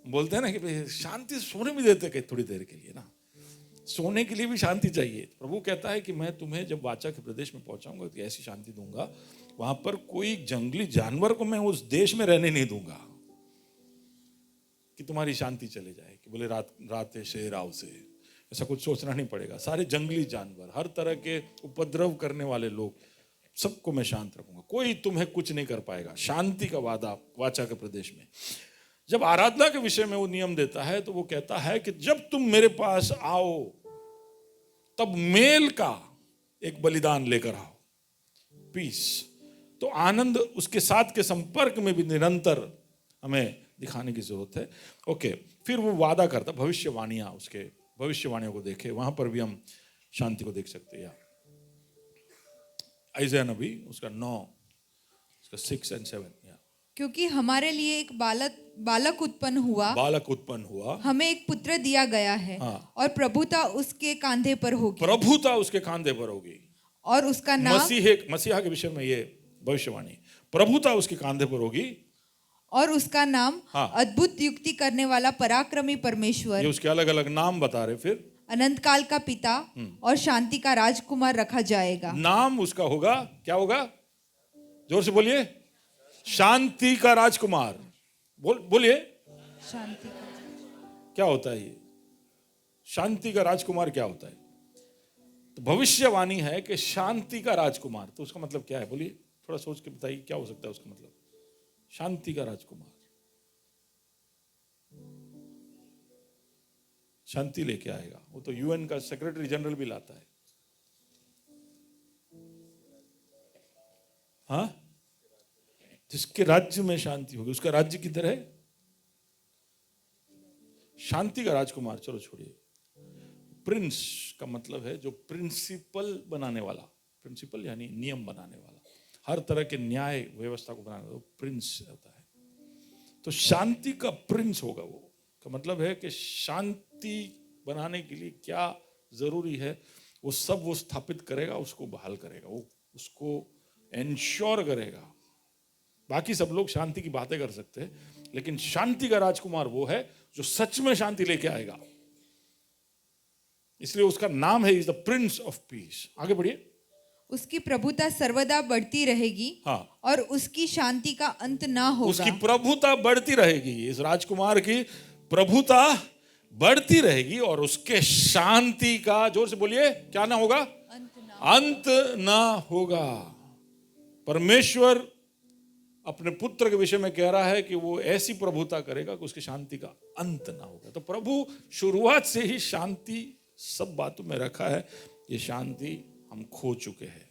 बोलते हैं ना कि भाई शांति से सोने भी देते हैं थोड़ी देर के लिए ना, सोने के लिए भी शांति चाहिए। प्रभु कहता है कि मैं तुम्हें जब वाचा के प्रदेश में पहुंचाऊंगा तो ऐसी शांति दूंगा, वहां पर कोई जंगली जानवर को मैं उस देश में रहने नहीं दूंगा कि तुम्हारी शांति चले जाए। कि बोले रात शेर आओ से, ऐसा कुछ सोचना नहीं पड़ेगा। सारे जंगली जानवर, हर तरह के उपद्रव करने वाले लोग, सबको मैं शांत रखूंगा, कोई तुम्हें कुछ नहीं कर पाएगा। शांति का वादा वाचा के प्रदेश में। जब आराधना के विषय में वो नियम देता है तो वो कहता है कि जब तुम मेरे पास आओ तब मेल का एक बलिदान लेकर आओ, पीस। तो आनंद उसके साथ के संपर्क में भी निरंतर हमें दिखाने की जरूरत है। ओके, फिर वो वादा करता, भविष्यवाणियां, उसके भविष्यवाणियों को देखे, वहां पर भी हम शांति को देख सकते हैं। आइज़ाया नबी उसका 9 उसका 6 और 7। क्योंकि हमारे लिए एक बालक उत्पन्न हुआ, हमें एक पुत्र दिया गया है, और प्रभुता उसके कांधे पर होगी। प्रभुता उसके कांधे पर होगी, और उसका नाम, मसीहा के विषय में ये भविष्यवाणी, प्रभुता उसके कांधे पर होगी, और उसका नाम अद्भुत युक्ति करने वाला पराक्रमी परमेश्वर। ये उसके अलग अलग नाम बता रहे। फिर अनंत काल का पिता और शांति का राजकुमार रखा जाएगा। नाम उसका होगा, क्या होगा? जोर से बोलिए, शांति का राजकुमार। बोलिए, शांति। क्या होता है ये शांति का राजकुमार? क्या होता है? तो भविष्यवाणी है कि शांति का राजकुमार। तो उसका मतलब क्या है? बोलिए, थोड़ा सोच के बताइए क्या हो सकता है उसका मतलब। शांति का राजकुमार शांति लेके आएगा। वो तो यूएन का सेक्रेटरी जनरल भी लाता है। हाँ, जिसके राज्य में शांति होगी, उसका राज्य किधर है? शांति का राजकुमार। चलो छोड़िए, प्रिंस का मतलब है जो प्रिंसिपल बनाने वाला, प्रिंसिपल यानी नियम बनाने वाला, हर तरह के न्याय व्यवस्था को बनाने वाला प्रिंस होता है। तो शांति का प्रिंस होगा वो, का मतलब है कि शांति बनाने के लिए क्या जरूरी है वो सब वो स्थापित करेगा, उसको बहाल करेगा, वो उसको एंश्योर करेगा। बाकी सब लोग शांति की बातें कर सकते हैं, लेकिन शांति का राजकुमार वो है जो सच में शांति लेके आएगा। इसलिए उसका नाम है, is the Prince of peace. आगे बढ़िए। उसकी प्रभुता सर्वदा बढ़ती रहेगी हाँ। और उसकी शांति का अंत ना उसकी होगा। प्रभुता बढ़ती रहेगी, इस राजकुमार की प्रभुता बढ़ती रहेगी और उसके शांति का, जोर से बोलिए, क्या ना होगा? अंत ना होगा। परमेश्वर अपने पुत्र के विषय में कह रहा है कि वो ऐसी प्रभुता करेगा कि उसकी शांति का अंत ना होगा। तो प्रभु शुरुआत से ही शांति सब बातों में रखा है। ये शांति हम खो चुके हैं,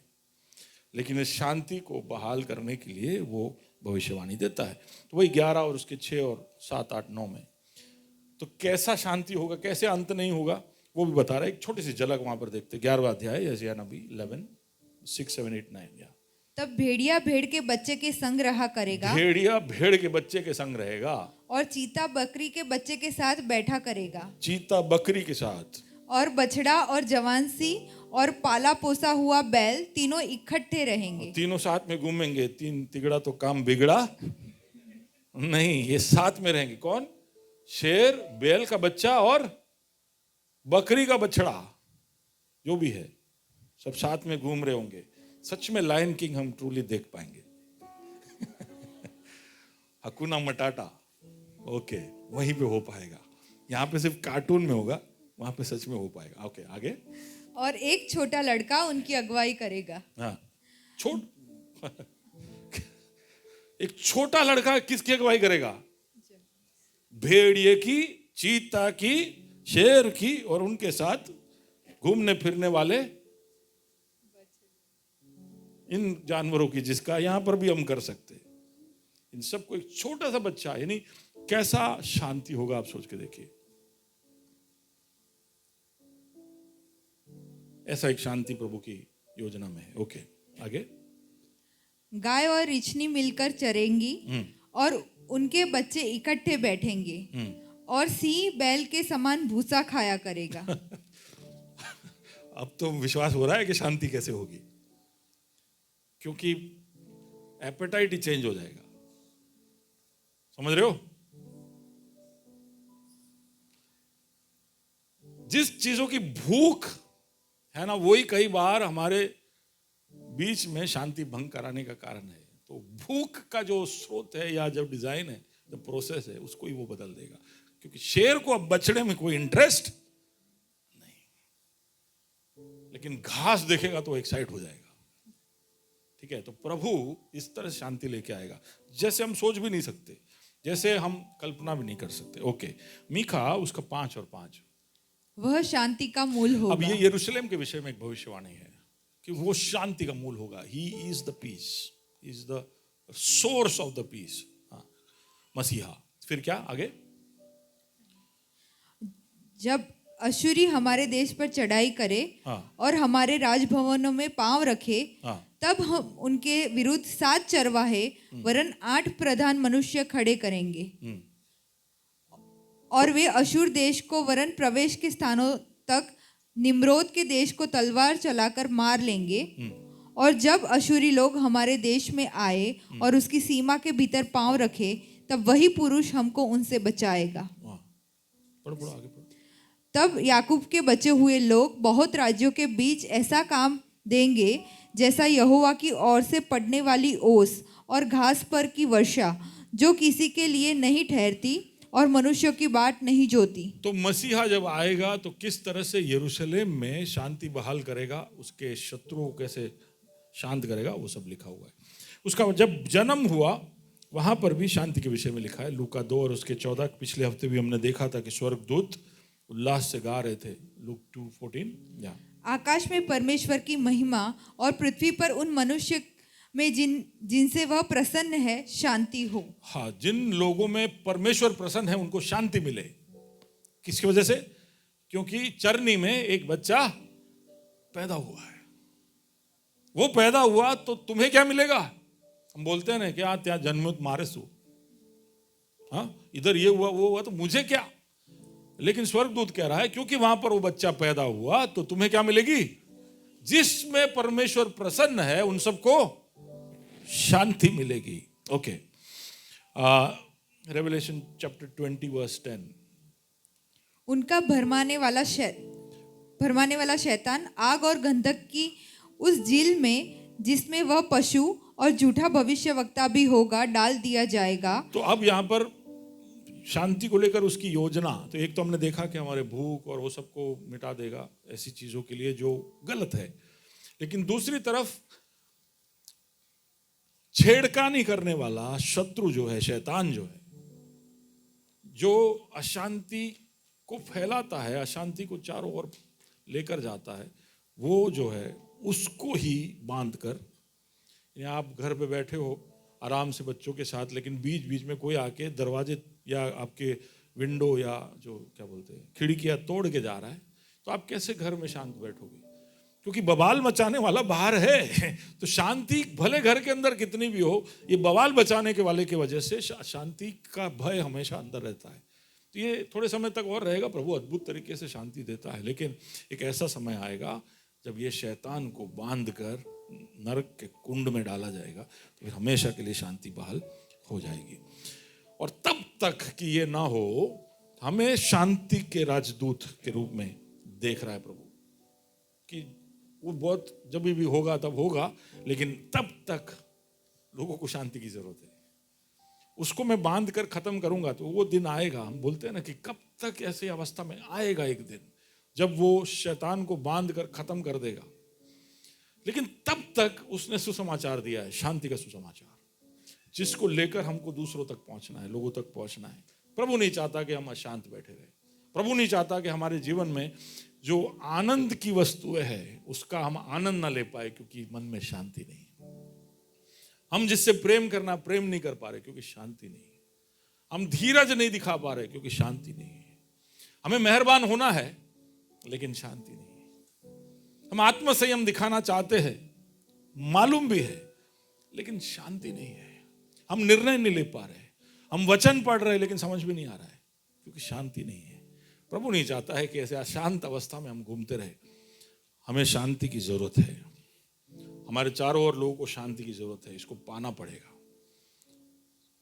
लेकिन इस शांति को बहाल करने के लिए वो भविष्यवाणी देता है। तो वही 11 और उसके 6 और 7, 8, 9 में तो कैसा शांति होगा, कैसे अंत नहीं होगा, वो भी बता रहा है। एक छोटी सी झलक वहां पर देखते हैं। 11वां अध्याय यशायाह नबी 11, 6, 7, 8, 9। तब भेड़िया भेड़ के बच्चे के संग रहा करेगा, भेड़िया भेड़ के बच्चे के संग रहेगा, और चीता बकरी के बच्चे के साथ बैठा करेगा, चीता बकरी के साथ, और बछड़ा और जवानसी और पाला पोसा हुआ बैल तीनों इकट्ठे रहेंगे। तीनों साथ में घूमेंगे। 3 तिगड़ा तो काम बिगड़ा नहीं, ये साथ में रहेंगे। कौन? शेर, बैल का बच्चा और बकरी का बछड़ा, जो भी है सब साथ में घूम रहे होंगे। सच में लायन किंग हम ट्रूली देख पाएंगे। हकुना मटाटा, ओके, वहीं पे हो पाएगा। यहाँ पे सिर्फ कार्टून में होगा, वहां पे सच में हो पाएगा। ओके, आगे। और एक छोटा लड़का उनकी अगुवाई करेगा। हाँ, एक छोटा लड़का किसकी अगुवाई करेगा? भेड़िए की, चीता की, शेर की और उनके साथ घूमने फिरने वाले इन जानवरों की, जिसका यहां पर भी हम कर सकते हैं। इन सबको एक छोटा सा बच्चा, यानी कैसा शांति होगा आप सोच के देखिए। ऐसा एक शांति प्रभु की योजना में है। ओके, आगे। गाय और रिछनी मिलकर चरेंगी और उनके बच्चे इकट्ठे बैठेंगे, और सिंह बैल के समान भूसा खाया करेगा। अब तो विश्वास हो रहा है कि शांति कैसे होगी, क्योंकि एपेटाइट ही चेंज हो जाएगा। समझ रहे हो? जिस चीजों की भूख है ना, वही कई बार हमारे बीच में शांति भंग कराने का कारण है। तो भूख का जो स्रोत है या जो डिजाइन है, जो प्रोसेस है, उसको ही वो बदल देगा। क्योंकि शेर को अब बछड़े में कोई इंटरेस्ट नहीं, लेकिन घास देखेगा तो एक्साइट हो जाएगा। ठीक है? तो प्रभु इस तरह शांति लेके आएगा जैसे हम सोच भी नहीं सकते, जैसे हम कल्पना भी नहीं कर सकते। ओके, मीखा उसका 5 और 5। वह शांति का मूल होगा। अब ये यरूशलेम के विषय में एक भविष्यवाणी है कि वो शांति का मूल होगा। He is the peace, is the source of the peace. मसीहा। फिर क्या आगे? जब अशुरी हमारे देश पर चढ़ाई करे और हमारे राजभवनों में पांव रखे, तब हम उनके विरुद्ध 7 चरवाहे वरन 8 प्रधान मनुष्य खड़े करेंगे, और वे अशूर देश को वरन प्रवेश के स्थानों तक निम्रोद के देश को तलवार चलाकर मार लेंगे। और जब अशूरी लोग हमारे देश में आए और उसकी सीमा के भीतर पांव रखे, तब वही पुरुष हमको उनसे बचाएगा। पढ़ो आगे। तब याकूब के बचे हुए लोग बहुत राज्यों के बीच ऐसा काम देंगे जैसा यहोवा की ओर से पड़ने वाली ओस और घास पर की वर्षा, जो किसी के लिए नहीं ठहरती और मनुष्यों की बाट नहीं जोती। तो मसीहा जब आएगा तो किस तरह से यरूशलेम में शांति बहाल करेगा, उसके शत्रुओं को कैसे शांत करेगा, वो सब लिखा हुआ है। उसका जब जन्म हुआ वहां पर भी शांति के विषय में लिखा है। लूका 2 और उसके 14। पिछले हफ्ते भी हमने देखा था कि स्वर्गदूत उल्लास से गा रहे थे। लूक 2:14। आकाश में परमेश्वर की महिमा और पृथ्वी पर उन मनुष्य में जिनसे वह प्रसन्न है शांति हो। हाँ, जिन लोगों में परमेश्वर प्रसन्न है उनको शांति मिले। किसकी वजह से? क्योंकि चरनी में एक बच्चा पैदा हुआ है। वो पैदा हुआ तो तुम्हें क्या मिलेगा? हम बोलते हैं ना कि त्या जन्मत मारे सु, हाँ, इधर ये हुआ वो हुआ तो मुझे क्या। लेकिन स्वर्गदूत कह रहा है क्योंकि वहां पर वो बच्चा पैदा हुआ तो तुम्हें क्या मिलेगी? जिसमें परमेश्वर प्रसन्न है उन सबको शांति मिलेगी। Okay, Revelation chapter 20 verse 10। उनका भरमाने वाला भरमाने वाला शैतान आग और गंधक की उस झील में, जिसमें वह पशु और झूठा भविष्यवक्ता भी होगा, डाल दिया जाएगा। तो अब यहाँ पर शांति को लेकर उसकी योजना, तो एक तो हमने देखा कि हमारे भूख और वो सबको मिटा देगा ऐसी चीजों के लिए जो गलत है, लेकिन दूसरी तरफ छेड़खानी करने वाला शत्रु जो है, शैतान जो है, जो अशांति को फैलाता है, अशांति को चारों ओर लेकर जाता है, वो जो है उसको ही बांध कर, आप घर पे बैठे हो आराम से बच्चों के साथ, लेकिन बीच बीच में कोई आके दरवाजे या आपके विंडो या जो क्या बोलते हैं खिड़कियां तोड़ के जा रहा है, तो आप कैसे घर में शांत बैठोगे? क्योंकि बवाल मचाने वाला बाहर है। तो शांति भले घर के अंदर कितनी भी हो, ये बवाल बचाने के वाले की वजह से शांति का भय हमेशा अंदर रहता है। तो ये थोड़े समय तक और रहेगा, प्रभु अद्भुत तरीके से शांति देता है, लेकिन एक ऐसा समय आएगा जब ये शैतान को बांध कर नरक के कुंड में डाला जाएगा, तो फिर हमेशा के लिए शांति बहाल हो जाएगी। और तब तक कि ये ना हो, हमें शांति के राजदूत के रूप में देख रहा है प्रभु, कि वो बहुत जब भी होगा तब होगा, लेकिन तब तक लोगों को शांति की जरूरत है। उसको मैं बांध कर खत्म करूंगा तो वो दिन आएगा, हम बोलते हैं ना कि कब तक ऐसी अवस्था में आएगा एक दिन जब वो शैतान को बांध कर खत्म कर देगा। लेकिन तब तक उसने सुसमाचार दिया है, शांति का सुसमाचार, जिसको लेकर हमको दूसरों तक पहुंचना है, लोगों तक पहुंचना है। प्रभु नहीं चाहता कि हम अशांत बैठे रहे। प्रभु नहीं चाहता कि हमारे जीवन में जो आनंद की वस्तुएं है उसका हम आनंद ना ले पाए, क्योंकि मन में शांति नहीं। हम जिससे प्रेम करना प्रेम नहीं कर पा रहे क्योंकि शांति नहीं। हम धीरज नहीं दिखा पा रहे क्योंकि शांति नहीं है। हमें मेहरबान होना है लेकिन शांति नहीं है। हम आत्मसंयम दिखाना चाहते हैं, मालूम भी है, लेकिन शांति नहीं है। हम निर्णय नहीं ले पा रहे, हम वचन पढ़ रहे लेकिन समझ भी नहीं आ रहा है क्योंकि शांति नहीं है। प्रभु नहीं चाहता है कि ऐसे अशांत अवस्था में हम घूमते रहे। हमें शांति की जरूरत है। हमारे चारों ओर लोगों को शांति की जरूरत है, इसको पाना पड़ेगा।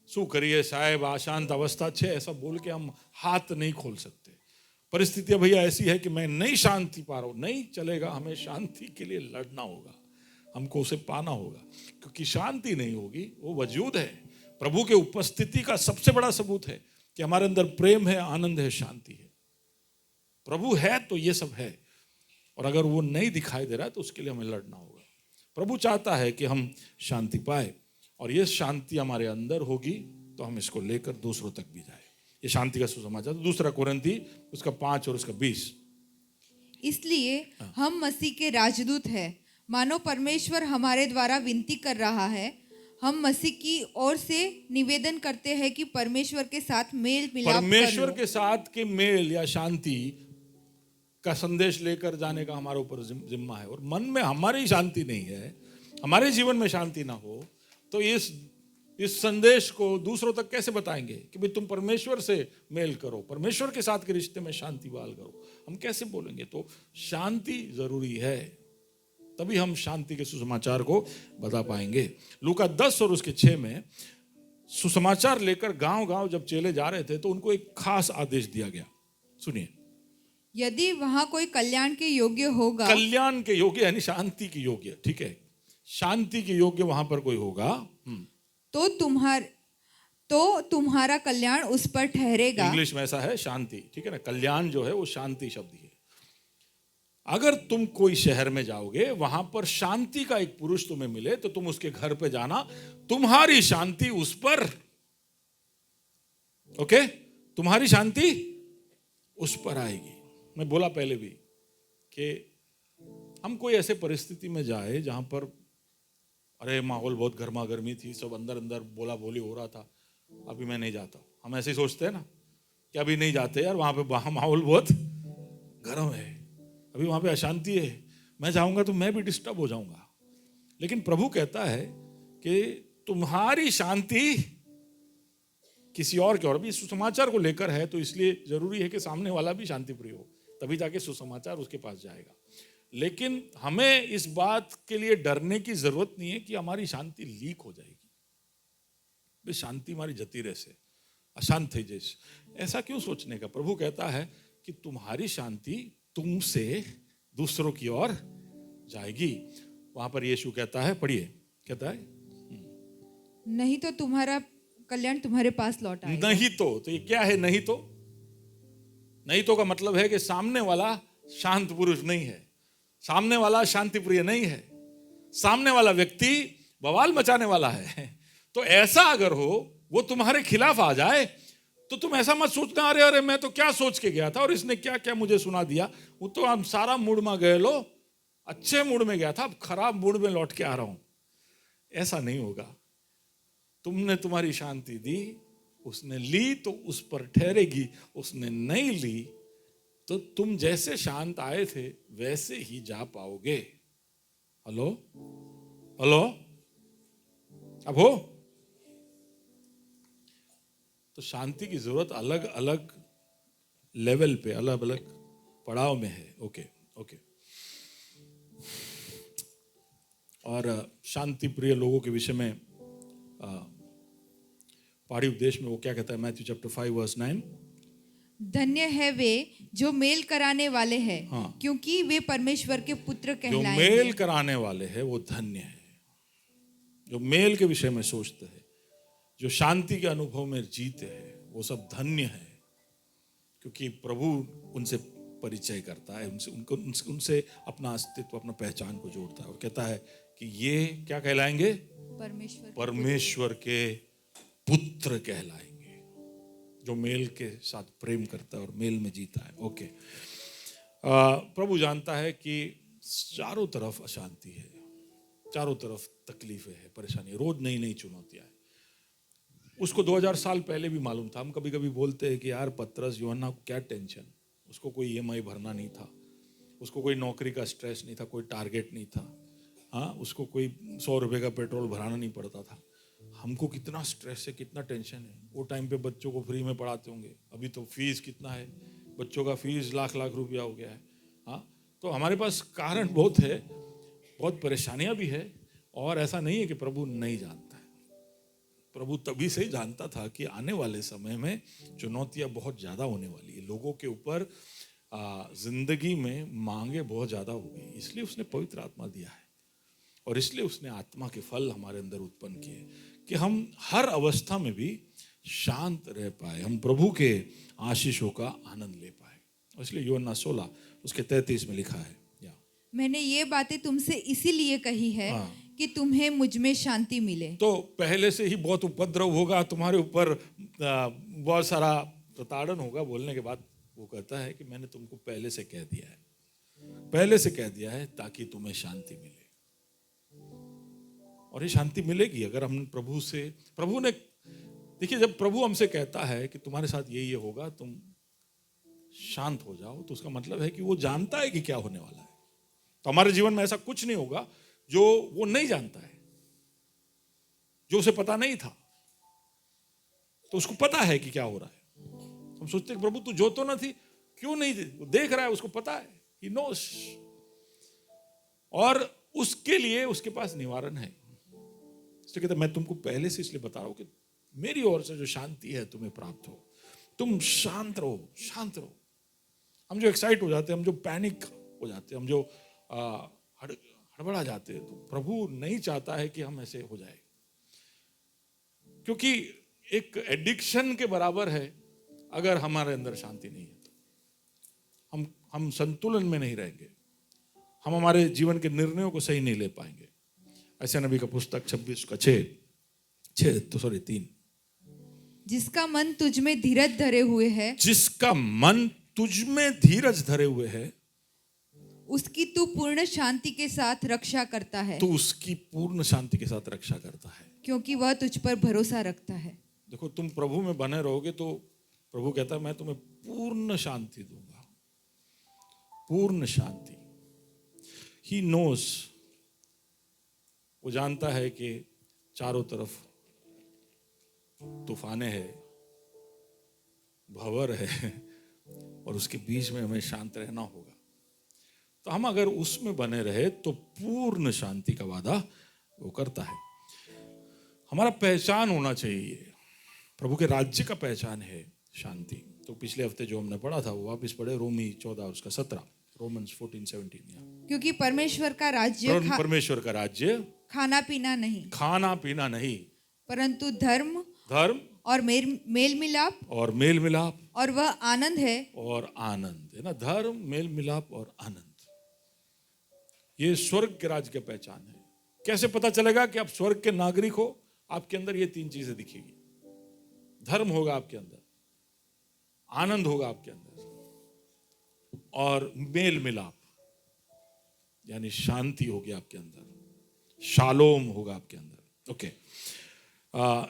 शू करिए साहेब, अशांत अवस्था छे ऐसा बोल के हम हाथ नहीं खोल सकते। परिस्थितियां भैया ऐसी है कि मैं नहीं शांति पा रहा हूं, नहीं चलेगा। हमें शांति के लिए लड़ना होगा, हमको उसे पाना होगा, क्योंकि शांति नहीं होगी वो वजूद है। प्रभु के उपस्थिति का सबसे बड़ा सबूत है कि हमारे अंदर प्रेम है, आनंद है, शांति है। प्रभु है तो ये सब है, और अगर वो नहीं दिखाई दे रहा है तो उसके लिए हमें लड़ना होगा। प्रभु चाहता है कि हम शांति पाए, और ये शांति हमारे अंदर होगी तो हम इसको लेकर दूसरों तक भी जाए। ये शांति का सुसमाचार। दूसरा कोरिन्थी उसका 5 और उसका 20। इसलिए हम मसीह के राजदूत हैं, मानो परमेश्वर हमारे द्वारा विनती कर रहा है। हम मसीह की ओर से निवेदन करते हैं कि परमेश्वर के साथ मेल मिलाप कर लो। परमेश्वर के साथ के मेल या शांति का संदेश लेकर जाने का हमारे ऊपर जिम्मा है। और मन में हमारी शांति नहीं है, हमारे जीवन में शांति ना हो, तो इस संदेश को दूसरों तक कैसे बताएंगे कि भाई तुम परमेश्वर से मेल करो, परमेश्वर के साथ के रिश्ते में शांति बहाल करो? हम कैसे बोलेंगे? तो शांति जरूरी है, तभी हम शांति के सुसमाचार को बता पाएंगे। लूका 10 और उसके 6 में सुसमाचार लेकर गांव-गांव जब चेले जा रहे थे तो उनको एक खास आदेश दिया गया। सुनिए, यदि वहां कोई कल्याण के योग्य होगा, कल्याण के योग्य यानी शांति के योग्य, ठीक है, शांति के योग्य वहां पर कोई होगा तो तुम्हारा कल्याण उस पर ठहरेगा। इंग्लिश में ऐसा है शांति, ठीक है ना। कल्याण जो है वो शांति शब्द है। अगर तुम कोई शहर में जाओगे, वहां पर शांति का एक पुरुष तुम्हें मिले, तो तुम उसके घर पे जाना, तुम्हारी शांति उस पर, ओके, तुम्हारी शांति उस पर आएगी। मैं बोला पहले भी कि हम कोई ऐसे परिस्थिति में जाए जहां पर अरे माहौल बहुत गर्मा गर्मी थी, सब अंदर अंदर बोला बोली हो रहा था, अभी मैं नहीं जाता। हम ऐसे ही सोचते हैं ना कि अभी नहीं जाते यार, वहां पे माहौल बहुत गर्म है, अभी वहां पे अशांति है, मैं जाऊंगा तो मैं भी डिस्टर्ब हो जाऊंगा। लेकिन प्रभु कहता है कि तुम्हारी शांति किसी और के, और अभी सुसमाचार को लेकर है, तो इसलिए जरूरी है कि सामने वाला भी शांति प्रिय हो, तभी जाके सुसमाचार उसके पास जाएगा। लेकिन हमें इस बात के लिए डरने की जरूरत नहीं है कि हमारी शांति लीक हो जाएगी। शांति हमारी जती रहे से, अशांत थे जैसे, ऐसा क्यों सोचने का? प्रभु कहता है कि तुम्हारी शांति तुमसे दूसरों की ओर जाएगी। वहां पर यीशु कहता है, पढ़िए, कहता है नहीं तो तुम्हारा कल्याण तुम्हारे पास लौट आएगा। नहीं तो ये क्या है? नहीं तो, नहीं तो का मतलब है कि सामने वाला शांत पुरुष नहीं है, सामने वाला शांति प्रिय नहीं है, सामने वाला व्यक्ति बवाल मचाने वाला है। तो ऐसा अगर हो, वो तुम्हारे खिलाफ आ जाए, तो तुम ऐसा मत सोचना अरे अरे मैं तो क्या सोच के गया था और इसने क्या क्या मुझे सुना दिया। वो तो हम सारा मूड में गए, लो अच्छे मूड में गया था, अब खराब मूड में लौट के आ रहा हूं। ऐसा नहीं होगा। तुमने तुम्हारी शांति दी, उसने ली तो उस पर ठहरेगी, उसने नहीं ली तो तुम जैसे शांत आए थे वैसे ही जा पाओगे। हेलो हेलो, अब हो? तो शांति की जरूरत अलग अलग लेवल पे, अलग अलग पड़ाव में है। Okay okay. और शांति प्रिय लोगों के विषय में पहाड़ी उपदेश में वो क्या कहता है? मैथ्यू चैप्टर 5 वर्स 9, धन्य है वे जो मेल कराने वाले हैं, हाँ। क्योंकि वे परमेश्वर के पुत्र जो कहलाएंगे। मेल कराने वाले हैं वो धन्य है, जो मेल के विषय में सोचते हैं, जो शांति के अनुभव में जीते हैं, वो सब धन्य है, क्योंकि प्रभु उनसे परिचय करता है, उनसे अपना अस्तित्व, अपना पहचान को जोड़ता है और कहता है कि ये क्या कहलाएंगे? परमेश्वर के पुत्र कहलाएंगे, जो मेल के साथ प्रेम करता है और मेल में जीता है। ओके। प्रभु जानता है कि चारों तरफ अशांति है, चारों तरफ तकलीफें है, परेशानी, रोज नई नई चुनौतियां है। उसको 2000 साल पहले भी मालूम था। हम कभी कभी बोलते हैं कि यार पतरस, यूहन्ना को क्या टेंशन, उसको कोई EMI भरना नहीं था, उसको कोई नौकरी का स्ट्रेस नहीं था, कोई टारगेट नहीं था, हाँ, उसको कोई 100 रुपये का पेट्रोल भराना नहीं पड़ता था। हमको कितना स्ट्रेस है, कितना टेंशन है। वो टाइम पे बच्चों को फ्री में पढ़ाते होंगे, अभी तो फीस कितना है, बच्चों का फीस लाख लाख रुपया हो गया है। हाँ, तो हमारे पास कारण बहुत है, बहुत परेशानियां भी है। और ऐसा नहीं है कि प्रभु नहीं जानता है, प्रभु तभी से ही जानता था कि आने वाले समय में चुनौतियां बहुत ज़्यादा होने वाली है, लोगों के ऊपर जिंदगी में मांगे बहुत ज़्यादा होगी। इसलिए उसने पवित्र आत्मा दिया है और इसलिए उसने आत्मा के फल हमारे अंदर उत्पन्न किए कि हम हर अवस्था में भी शांत रह पाए, हम प्रभु के आशीषों का आनंद ले पाए। और इसलिए यूहन्ना 16 उसके 33 में लिखा है, मैंने ये बातें तुमसे इसीलिए कही है, हाँ, कि तुम्हें मुझ में शांति मिले। तो पहले से ही बहुत उपद्रव होगा तुम्हारे ऊपर, बहुत सारा प्रताड़न होगा। बोलने के बाद वो कहता है कि मैंने तुमको पहले से कह दिया है, पहले से कह दिया है ताकि तुम्हें शांति मिले। और ये शांति मिलेगी अगर हम प्रभु से, प्रभु ने, देखिए जब प्रभु हमसे कहता है कि तुम्हारे साथ ये होगा, तुम शांत हो जाओ, तो उसका मतलब है कि वो जानता है कि क्या होने वाला है। तो हमारे जीवन में ऐसा कुछ नहीं होगा जो वो नहीं जानता है, जो उसे पता नहीं था, तो उसको पता है कि क्या हो रहा है। हम सोचते हैं प्रभु तू जो तो ना थी, क्यों नहीं देख रहा है, उसको पता है, he knows। और उसके लिए उसके पास निवारण है। इसलिए कहता मैं तुमको पहले से इसलिए बता रहा हूं कि मेरी ओर से जो शांति है तुम्हें प्राप्त हो, तुम शांत रहो, शांत रहो। हम जो एक्साइट हो जाते हैं, हम जो पैनिक हो जाते हैं, हम जो हड़बड़ा जाते हैं, तो प्रभु नहीं चाहता है कि हम ऐसे हो जाए, क्योंकि एक एडिक्शन के बराबर है अगर हमारे अंदर शांति नहीं है तो हम संतुलन में नहीं रहेंगे, हम हमारे जीवन के निर्णयों को सही नहीं ले पाएंगे। ऐसे नबी का पुस्तक 26:3, जिसका मन तुझ में धीरज धरे हुए है, जिसका मन तुझ में धीरज धरे हुए है, उसकी तू पूर्ण शांति के साथ रक्षा करता है। तो उसकी पूर्ण शांति के साथ रक्षा करता है, क्योंकि वह तुझ पर भरोसा रखता है। देखो तुम प्रभु में बने रहोगे तो प्रभु कहता है मैं तुम्हें पूर्ण शांति दूंगा, पूर्ण शांति। He knows, वो जानता है कि चारों तरफ तूफाने हैं, भंवर है, और उसके बीच में हमें शांत रहना होगा। तो हम अगर उसमें बने रहे तो पूर्ण शांति का वादा वो करता है। हमारा पहचान होना चाहिए, प्रभु के राज्य का पहचान है शांति। तो पिछले हफ्ते जो हमने पढ़ा था वो वापस पढ़े, रोमी 14 उसका 17। रोमन्स 14:17 या क्योंकि परमेश्वर का राज्य परमेश्वर का राज्य खाना पीना नहीं, खाना पीना नहीं, परंतु धर्म धर्म और मेल मिलाप और मेल मिलाप और वह आनंद है। और आनंद है ना। धर्म, मेल मिलाप और आनंद, ये स्वर्ग के राज्य की पहचान है। कैसे पता चलेगा कि आप स्वर्ग के नागरिक हो? आपके अंदर ये 3 चीजें दिखेगी। धर्म होगा आपके अंदर, आनंद होगा आपके अंदर, और मेल मिलाप यानी शांति होगी आपके अंदर, शालोम होगा आपके अंदर। ओके,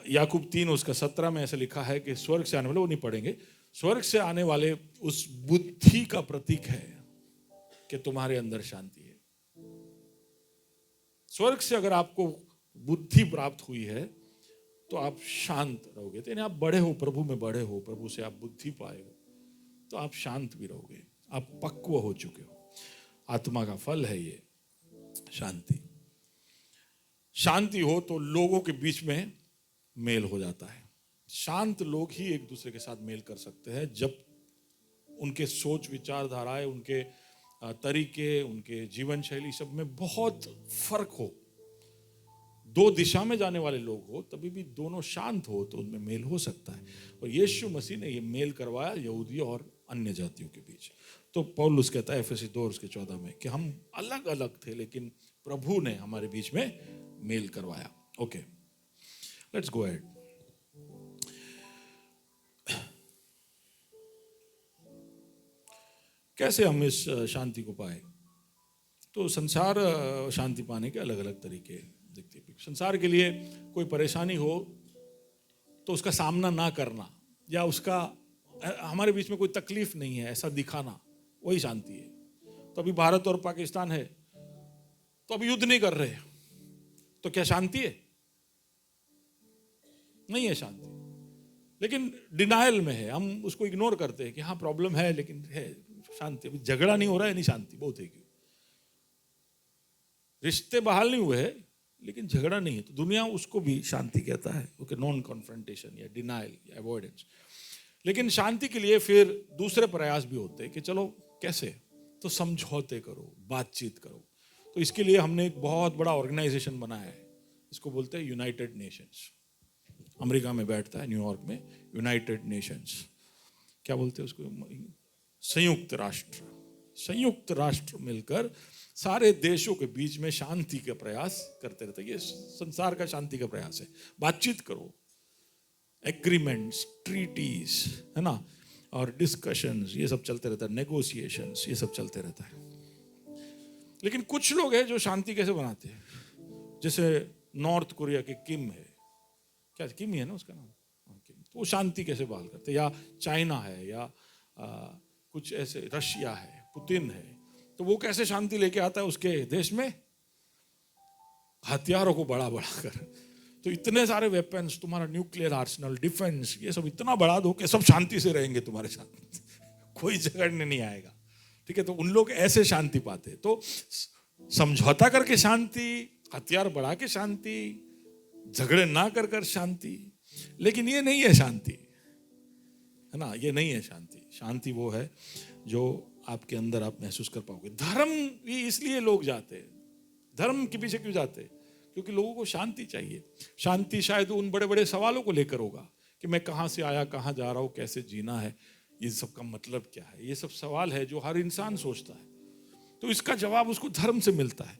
याकूब 3 उसका 17 में ऐसा लिखा है कि स्वर्ग से आने वाले, वो नहीं पढ़ेंगे, स्वर्ग से आने वाले उस बुद्धि का प्रतीक है कि तुम्हारे अंदर शांति है। स्वर्ग से अगर आपको बुद्धि प्राप्त हुई है तो आप शांत रहोगे। तो यानी आप बड़े हो, प्रभु में बड़े हो, प्रभु से आप बुद्धि पाए हो, तो आप शांत भी रहोगे, आप पक्व हो चुके हो। आत्मा का फल है ये शांति। शांति हो तो लोगों के बीच में मेल हो जाता है। शांत लोग ही एक दूसरे के साथ मेल कर सकते हैं जब उनके सोच विचारधाराएं, उनके तरीके, उनके जीवन शैली सब में बहुत फर्क हो। 2 दिशा में जाने वाले लोग हो, तभी भी दोनों शांत हो तो उनमें मेल हो सकता है। और यीशु मसीह ने ये मेल करवाया यहूदियों और अन्य जातियों के बीच। तो पौलुस कहता है एफएसी 2:14 में कि हम अलग अलग थे लेकिन प्रभु ने हमारे बीच में मेल करवाया। Okay, let's go ahead. कैसे हम इस शांति को पाए? तो संसार शांति पाने के अलग अलग तरीके दिखते हैं। संसार के लिए कोई परेशानी हो तो उसका सामना ना करना, या उसका हमारे बीच में कोई तकलीफ नहीं है ऐसा दिखाना, वही शांति है। तो अभी भारत और पाकिस्तान है तो अभी युद्ध नहीं कर रहे, तो क्या शांति है? नहीं है शांति। लेकिन डिनायल में है, हम उसको इग्नोर करते हैं कि हाँ प्रॉब्लम है लेकिन है शांति। अभी झगड़ा नहीं हो रहा है, नहीं शांति बहुत है। क्यों? रिश्ते बहाल नहीं हुए हैं लेकिन झगड़ा नहीं है, तो दुनिया उसको भी शांति कहता है। ओके, नॉन कॉन्फ्रंटेशन या डिनायल या अवॉइडेंस। लेकिन शांति के लिए फिर दूसरे प्रयास भी होते हैं कि चलो कैसे, तो समझौते करो, बातचीत करो। तो इसके लिए हमने एक बहुत बड़ा ऑर्गेनाइजेशन बनाया है, इसको बोलते हैं यूनाइटेड नेशंस। अमेरिका में बैठता है, न्यूयॉर्क में, यूनाइटेड नेशंस। क्या बोलते हैं उसको? संयुक्त राष्ट्र। संयुक्त राष्ट्र मिलकर सारे देशों के बीच में शांति का प्रयास करते रहते हैं। ये संसार का शांति का प्रयास है। बातचीत करो, एग्रीमेंट्स, ट्रीटीज, है ना, और डिस्कशंस, ये सब चलते रहता है, नेगोशिएशंस, ये सब चलते रहता है। लेकिन कुछ लोग हैं जो शांति कैसे बनाते हैं, जैसे नॉर्थ कोरिया के किम है, क्या किम ही है ना उसका नाम, तो वो शांति कैसे बहाल करते, या चाइना है, या कुछ ऐसे, रशिया है, पुतिन है, तो वो कैसे शांति लेके आता है उसके देश में? हथियारों को बढ़ा कर, तो इतने सारे वेपन्स, तुम्हारा न्यूक्लियर आर्सेनल, डिफेंस, ये सब इतना बढ़ा दो कि सब शांति से रहेंगे तुम्हारे साथ, कोई झगड़ने नहीं आएगा। ठीक है, तो उन लोग ऐसे शांति पाते। तो समझौता करके शांति, हथियार बढ़ा के शांति, झगड़े ना कर शांति, लेकिन ये नहीं है शांति, है ना, ये नहीं है शांति। शांति वो है जो आपके अंदर आप महसूस कर पाओगे। धर्म भी इसलिए लोग जाते हैं, धर्म के पीछे क्यों जाते हैं? क्योंकि लोगों को शांति चाहिए। शांति शायद उन बड़े बड़े सवालों को लेकर होगा कि मैं कहाँ से आया, कहाँ जा रहा हूँ, कैसे जीना है, ये सब का मतलब क्या है, ये सब सवाल है जो हर इंसान सोचता है। तो इसका जवाब उसको धर्म से मिलता है।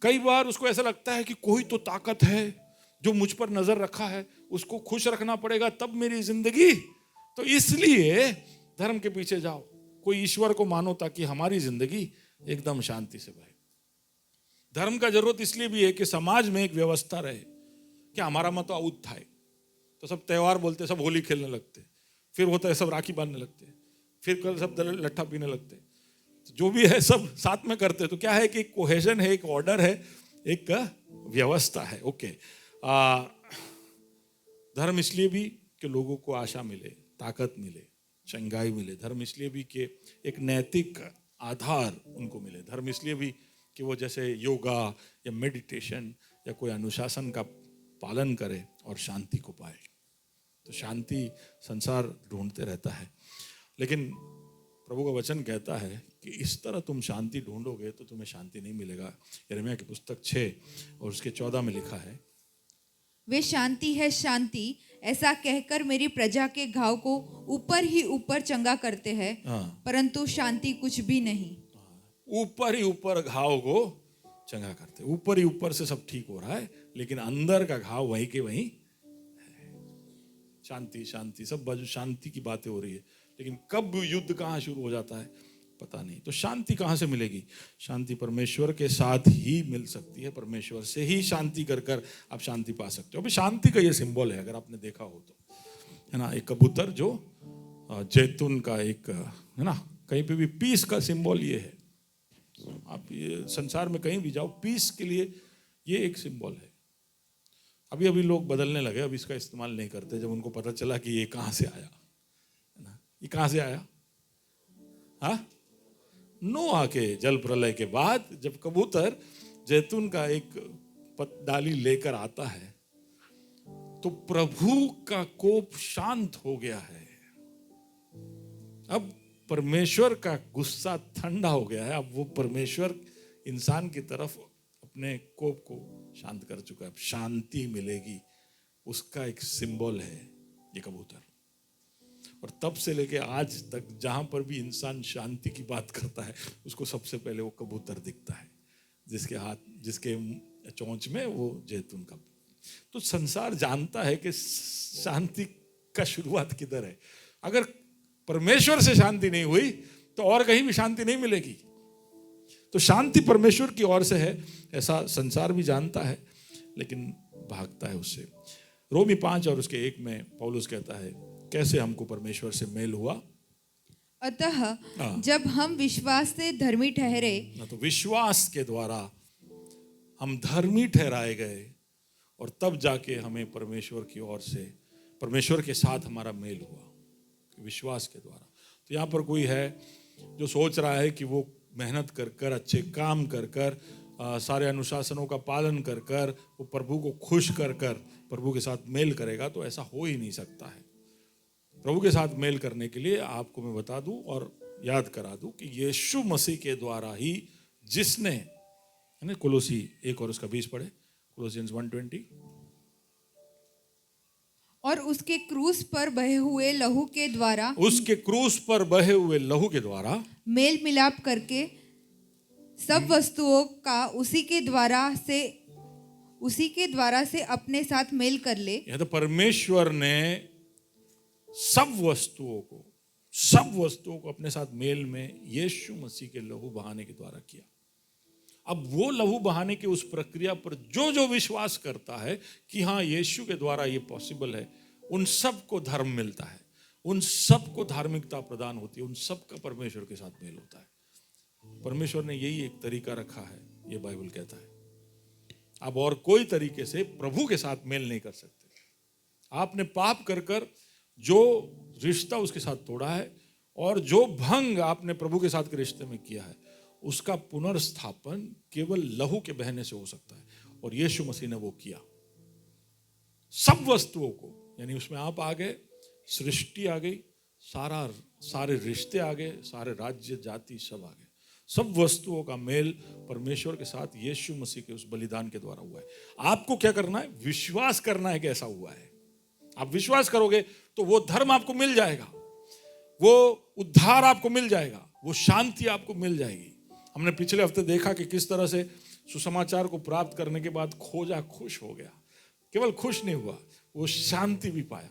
कई बार उसको ऐसा लगता है कि कोई तो ताकत है जो मुझ पर नजर रखा है, उसको खुश रखना पड़ेगा तब मेरी जिंदगी, तो इसलिए धर्म के पीछे जाओ, कोई ईश्वर को मानो ताकि हमारी जिंदगी एकदम शांति से बहे। धर्म का जरूरत इसलिए भी है कि समाज में एक व्यवस्था रहे कि हमारा मत आउट था, तो सब त्योहार बोलते, सब होली खेलने लगते, फिर होता है सब राखी बांधने लगते, फिर कल सब लट्ठा पीने लगते, तो जो भी है सब साथ में करते। तो क्या है कि एक कोहेजन है, एक ऑर्डर है, एक व्यवस्था है। ओके, धर्म इसलिए भी कि लोगों को आशा मिले, ताकत मिले, चंगाई मिले। धर्म इसलिए भी कि एक नैतिक आधार उनको मिले। धर्म इसलिए भी कि वो जैसे योगा या मेडिटेशन या कोई अनुशासन का पालन करे और शांति को पाए। तो शांति संसार ढूंढते रहता है, लेकिन प्रभु का वचन कहता है कि इस तरह तुम शांति ढूंढोगे तो तुम्हें शांति नहीं मिलेगा। यिर्मयाह की पुस्तक 6 और उसके 14 में लिखा है, वे शांति है शांति ऐसा कहकर मेरी प्रजा के घाव को ऊपर ही ऊपर चंगा करते हैं, परंतु शांति कुछ भी नहीं। ऊपर ही ऊपर घाव को चंगा करते, ऊपर ही ऊपर से सब ठीक हो रहा है, लेकिन अंदर का घाव वहीं के वहीं है। शांति शांति, सब बाजू शांति की बातें हो रही है, लेकिन कब युद्ध कहाँ शुरू हो जाता है पता नहीं। तो शांति कहाँ से मिलेगी? शांति परमेश्वर के साथ ही मिल सकती है, परमेश्वर से ही शांति कर कर आप शांति पा सकते हो। अभी शांति का ये सिंबल है, अगर आपने देखा हो तो, है ना, एक कबूतर जो जैतून का एक, है ना, कहीं पे भी पीस का सिंबल ये है। आप ये संसार में कहीं भी जाओ, पीस के लिए ये एक सिंबल है। अभी अभी लोग बदलने लगे, अब इसका इस्तेमाल नहीं करते, जब उनको पता चला कि ये कहाँ से आया, है ना, ये कहाँ से आया। हाँ, नोआ के जल प्रलय के बाद जब कबूतर जैतून का एक डाली लेकर आता है तो प्रभु का कोप शांत हो गया है। अब परमेश्वर का गुस्सा ठंडा हो गया है। अब वो परमेश्वर इंसान की तरफ अपने कोप को शांत कर चुका है। अब शांति मिलेगी, उसका एक सिंबल है ये कबूतर। और तब से लेके आज तक जहां पर भी इंसान शांति की बात करता है, उसको सबसे पहले वो कबूतर दिखता है, जिसके हाथ, जिसके चोंच में वो जैतून का। तो संसार जानता है कि शांति का शुरुआत किधर है। अगर परमेश्वर से शांति नहीं हुई तो और कहीं भी शांति नहीं मिलेगी। तो शांति परमेश्वर की ओर से है, ऐसा संसार भी जानता है, लेकिन भागता है उससे। रोमी 5 और उसके 1 में पौलुस कहता है कैसे हमको परमेश्वर से मेल हुआ। अतः जब हम विश्वास से धर्मी ठहरे, तो विश्वास के द्वारा हम धर्मी ठहराए गए, और तब जाके हमें परमेश्वर की ओर से, परमेश्वर के साथ हमारा मेल हुआ विश्वास के द्वारा। तो यहाँ पर कोई है जो सोच रहा है कि वो मेहनत कर कर, अच्छे काम कर कर, सारे अनुशासनों का पालन कर कर, वो प्रभु को खुश कर कर प्रभु के साथ मेल करेगा, तो ऐसा हो ही नहीं सकता है। प्रभु के साथ मेल करने के लिए आपको मैं बता दूं और याद करा दूं कि यीशु मसीह के द्वारा ही, जिसने, है ना, कोलोसी 1 और उसका 20 पढ़े, कोलोसियंस 1:20, और उसके क्रूस पर बहे हुए लहू के द्वारा, उसके क्रूस पर बहे हुए लहू के द्वारा मेल मिलाप करके सब वस्तुओं का उसी के द्वारा से अपने साथ मेल कर ले। यह तो परमेश्वर ने सब वस्तुओं को अपने साथ मेल में यीशु मसीह के लहू बहाने के द्वारा किया। अब वो लहू बहाने की उस प्रक्रिया पर जो जो विश्वास करता है कि हाँ यीशु के द्वारा ये पॉसिबल है, उन सब को धर्म मिलता है, उन सब को धार्मिकता प्रदान होती है, उन सब का परमेश्वर के साथ मेल होता है। परमेश्वर ने यही एक तरीका रखा है, ये बाइबल कहता है। आप और कोई तरीके से प्रभु के साथ मेल नहीं कर सकते। आपने पाप कर कर जो रिश्ता उसके साथ तोड़ा है, और जो भंग आपने प्रभु के साथ के रिश्ते में किया है, उसका पुनर्स्थापन केवल लहू के बहने से हो सकता है, और यीशु मसीह ने वो किया। सब वस्तुओं को, यानी उसमें आप आ गए, सृष्टि आ गई, सारे रिश्ते आ गए, सारे राज्य जाति सब आ गए। सब वस्तुओं का मेल परमेश्वर के साथ यीशु मसीह के उस बलिदान के द्वारा हुआ है। आपको क्या करना है? विश्वास करना है कि ऐसा हुआ है। आप विश्वास करोगे तो वो धर्म आपको मिल जाएगा, वो उद्धार आपको मिल जाएगा, वो शांति आपको मिल जाएगी। हमने पिछले हफ्ते देखा कि किस तरह से सुसमाचार को प्राप्त करने के बाद खोजा खुश हो गया। केवल खुश नहीं हुआ, वो शांति भी पाया।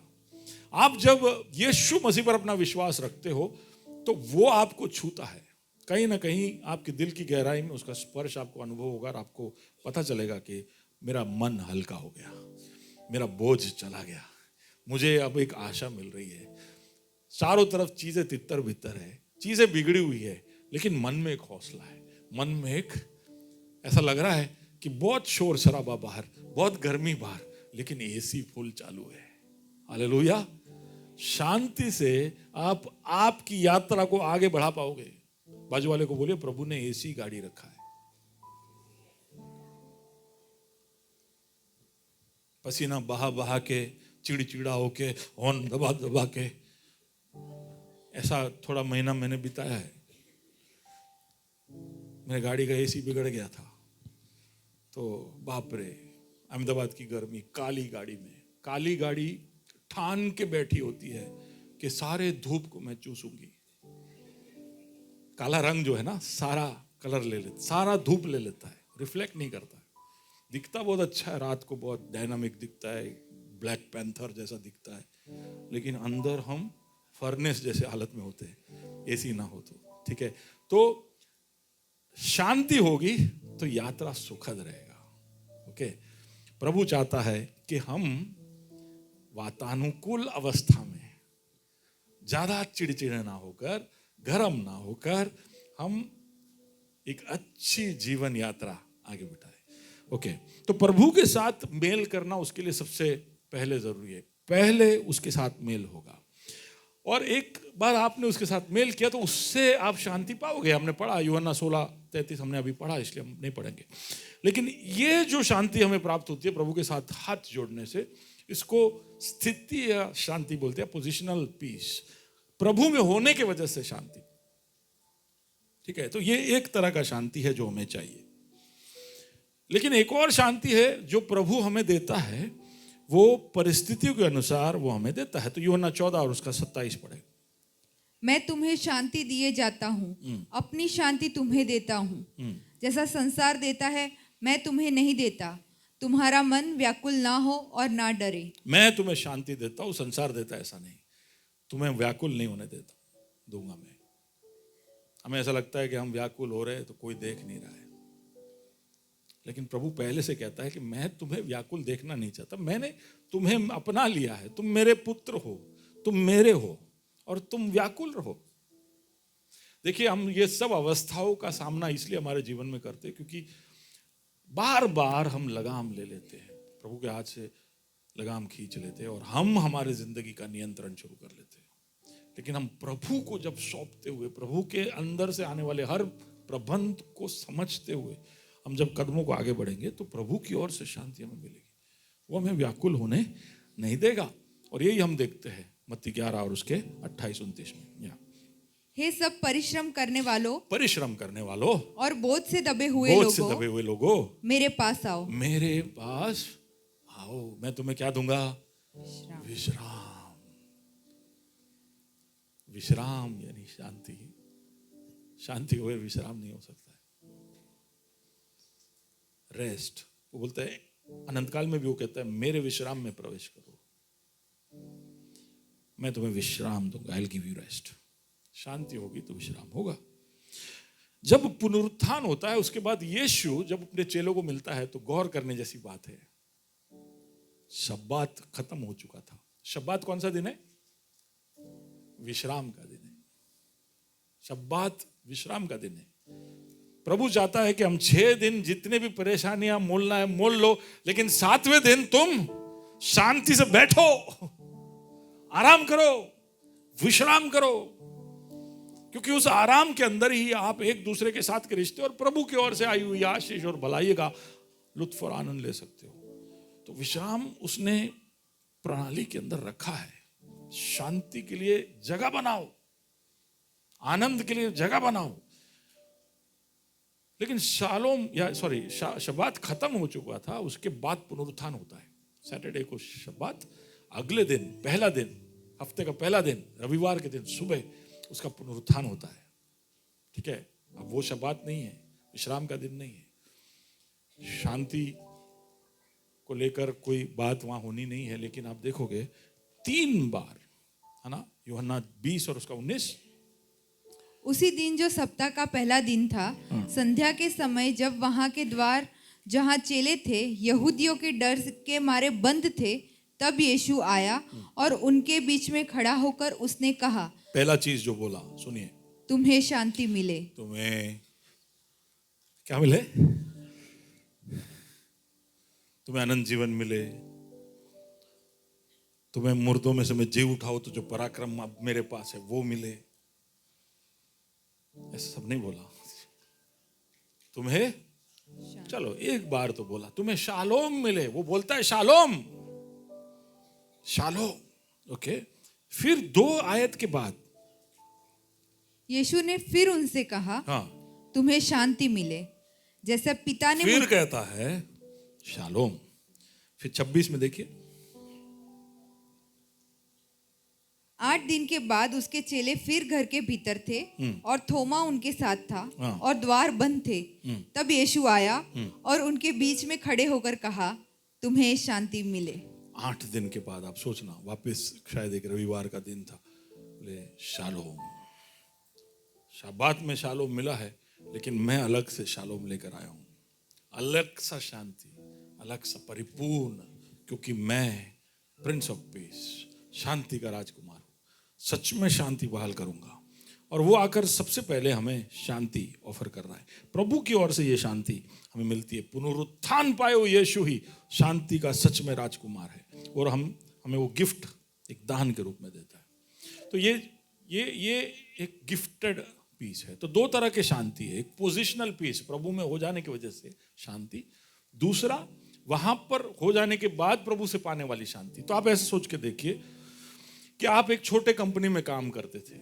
आप जब यीशु मसीह पर अपना विश्वास रखते हो तो वो आपको छूता है, कहीं ना कहीं आपके दिल की गहराई में उसका स्पर्श आपको अनुभव होगा, और आपको पता चलेगा कि मेरा मन हल्का हो गया, मेरा बोझ चला गया, मुझे अब एक आशा मिल रही है। चारों तरफ चीजें तितर बितर है, चीजें बिगड़ी हुई है, लेकिन मन में एक हौसला है, मन में एक ऐसा लग रहा है कि बहुत शोर शराबा बाहर, बहुत गर्मी बाहर, लेकिन एसी फुल चालू है। हालेलुया। शांति से आप आपकी यात्रा को आगे बढ़ा पाओगे। बाजू वाले को बोलिए, प्रभु ने एसी गाड़ी रखा है। पसीना बहा बहा के, चिड़चिड़ा होके, हॉर्न दबा दबा के ऐसा थोड़ा महीना मैंने बिताया है। मेरे गाड़ी का एसी बिगड़ गया था, तो बाप रे, अहमदाबाद की गर्मी, काली गाड़ी में, काली गाड़ी ठान के बैठी होती है कि सारे धूप को मैं चूसूंगी। काला रंग जो है ना, सारा कलर ले लेता, सारा धूप ले लेता है, रिफ्लेक्ट नहीं करता है। दिखता बहुत अच्छा है, रात को बहुत डायनामिक दिखता है, ब्लैक पैंथर जैसा दिखता है, लेकिन अंदर हम फर्नेस जैसे हालत में होते हैं, एसी ना हो तो। ठीक है, तो शांति होगी तो यात्रा सुखद रहेगा। ओके, प्रभु चाहता है कि हम वातानुकूल अवस्था में ज्यादा चिड़चिड़े ना होकर, गरम ना होकर, हम एक अच्छी जीवन यात्रा आगे बढ़ाए। ओके, तो प्रभु के साथ मेल करना उसके लिए सबसे पहले जरूरी है। पहले उसके साथ मेल होगा, और एक बार आपने उसके साथ मेल किया तो उससे आप शांति पाओगे। हमने पढ़ा यूहन्ना 16:33 हमने अभी पढ़ा, इसलिए हम नहीं पढ़ेंगे। लेकिन ये जो शांति हमें प्राप्त होती है प्रभु के साथ हाथ जोड़ने से, इसको स्थिति या शांति बोलते हैं, पोजिशनल पीस, प्रभु में होने के वजह से शांति। ठीक है, तो ये एक तरह का शांति है जो हमें चाहिए। लेकिन एक और शांति है जो प्रभु हमें देता है, वो परिस्थितियों के अनुसार वो हमें देता है। तो यूहन्ना 14 और उसका 27 पढ़े। मैं तुम्हें शांति दिए जाता हूँ, अपनी शांति तुम्हें देता हूँ। जैसा संसार देता है मैं तुम्हें नहीं देता। तुम्हारा मन व्याकुल ना हो और ना डरे। मैं तुम्हें शांति देता हूँ, संसार देता है ऐसा नहीं। तुम्हें व्याकुल नहीं होने दूंगा मैं। हमें ऐसा लगता है कि हम व्याकुल हो रहे हैं तो कोई देख नहीं रहा है, लेकिन प्रभु पहले से कहता है कि मैं तुम्हें व्याकुल देखना नहीं चाहता। मैंने तुम्हें अपना लिया है, तुम मेरे पुत्र हो, तुम मेरे हो, और तुम व्याकुल रहो। देखिए, हम ये सब अवस्थाओं का सामना इसलिए हमारे जीवन में करते हैं क्योंकि बार बार हम लगाम ले लेते हैं, प्रभु के हाथ से लगाम खींच लेते हैं और हम हमारे जिंदगी का नियंत्रण शुरू कर लेते हैं। लेकिन हम प्रभु को जब सौंपते हुए, प्रभु के अंदर से आने वाले हर प्रबंध को समझते हुए हम जब कदमों को आगे बढ़ेंगे तो प्रभु की ओर से शांति हमें मिलेगी। वो हमें व्याकुल होने नहीं देगा। और यही हम देखते हैं मत्ती 11 और उसके 28-29 में। हे सब परिश्रम करने वालों और बोझ से दबे हुए लोगों, मेरे पास आओ, मैं तुम्हें क्या दूंगा? विश्राम यानी शांति। शांति हुए विश्राम नहीं हो सकता है। रेस्ट, वो बोलता है अनंत काल में भी वो कहता है मेरे विश्राम में प्रवेश करो, मैं तुम्हें विश्राम दूंगा। I will give you rest. शांति होगी तो विश्राम होगा। जब पुनरुत्थान होता है उसके बाद यीशु जब अपने चेलों को मिलता है तो गौर करने जैसी बात है। शब्बात खत्म हो चुका था। शब्बात कौन सा दिन है? विश्राम का दिन है। शब्बात विश्राम का दिन है। प्रभु चाहता है कि हम 6 दिन जितने भी परेशानियां मोलना है मोल लो, लेकिन 7वें दिन तुम शांति से बैठो, आराम करो, विश्राम करो, क्योंकि उस आराम के अंदर ही आप एक दूसरे के साथ के रिश्ते और प्रभु की ओर से आई हुई आशीष और भलाई का लुत्फ और आनंद ले सकते हो। तो विश्राम उसने प्रणाली के अंदर रखा है। शांति के लिए जगह बनाओ, आनंद के लिए जगह बनाओ। लेकिन शब्बात खत्म हो चुका था, उसके बाद पुनरुत्थान होता है। सैटरडे को शब्बात, अगले दिन पहला दिन, हफ्ते का पहला दिन, रविवार के दिन सुबह उसका पुनरुत्थान होता है। ठीक है, अब वो शब्बात नहीं है, विश्राम का दिन नहीं है। शांति को लेकर कोई बात वहां होनी नहीं है, लेकिन आप देखोगे 3 बार, है ना, यूहन्ना 20 और उसका 19। उसी दिन जो सप्ताह का पहला दिन था, संध्या के समय जब वहां के द्वार जहां चेले थे यहूदियों के डर के मारे बंद थे, तब यीशु आया और उनके बीच में खड़ा होकर उसने कहा, पहला चीज जो बोला सुनिए, तुम्हें शांति मिले। तुम्हें क्या मिले? तुम्हें अनंत जीवन मिले। तुम्हें मुर्दों में से मैं जी उठाऊं तो जो पराक्रम अब मेरे पास है वो मिले। ऐसा सब नहीं बोला। तुम्हें, चलो एक बार तो बोला, तुम्हें शालोम मिले। वो बोलता है शालोम, शालोम। ओके, फिर 2 आयत के बाद यीशु ने फिर उनसे कहा, हाँ, तुम्हें शांति मिले। जैसे पिता ने फिर कहता है शालोम। फिर 26 में देखिए, 8 दिन के बाद उसके चेले फिर घर के भीतर थे और थोमा उनके साथ था हाँ। और द्वार बंद थे। तब यीशु आया और उनके बीच में खड़े होकर कहा, तुम्हें शांति मिले। 8 दिन के बाद आप सोचना, वापस शायद एक रविवार का दिन था, बोले शालोम। शब्बात में शालोम मिला है, लेकिन मैं अलग से शालोम लेकर आया हूं, अलग सा शांति, अलग सा परिपूर्ण, क्योंकि मैं प्रिंस ऑफ पीस, शांति का राजकुमार हूं। सच में शांति बहाल करूंगा। और वो आकर सबसे पहले हमें शांति ऑफर कर रहा है। प्रभु की ओर से ये शांति हमें मिलती है। पुनरुत्थान पाए हुए यीशु ही शांति का सच में राजकुमार है, और हमें वो गिफ्ट एक दान के रूप में देता है। तो ये एक गिफ्टेड पीस है। तो 2 तरह के शांति है। एक पोजिशनल पीस, प्रभु में हो जाने की वजह से शांति। दूसरा, वहां पर हो जाने के बाद प्रभु से पाने वाली शांति। तो आप ऐसे सोच के देखिए कि आप एक छोटे कंपनी में काम करते थे,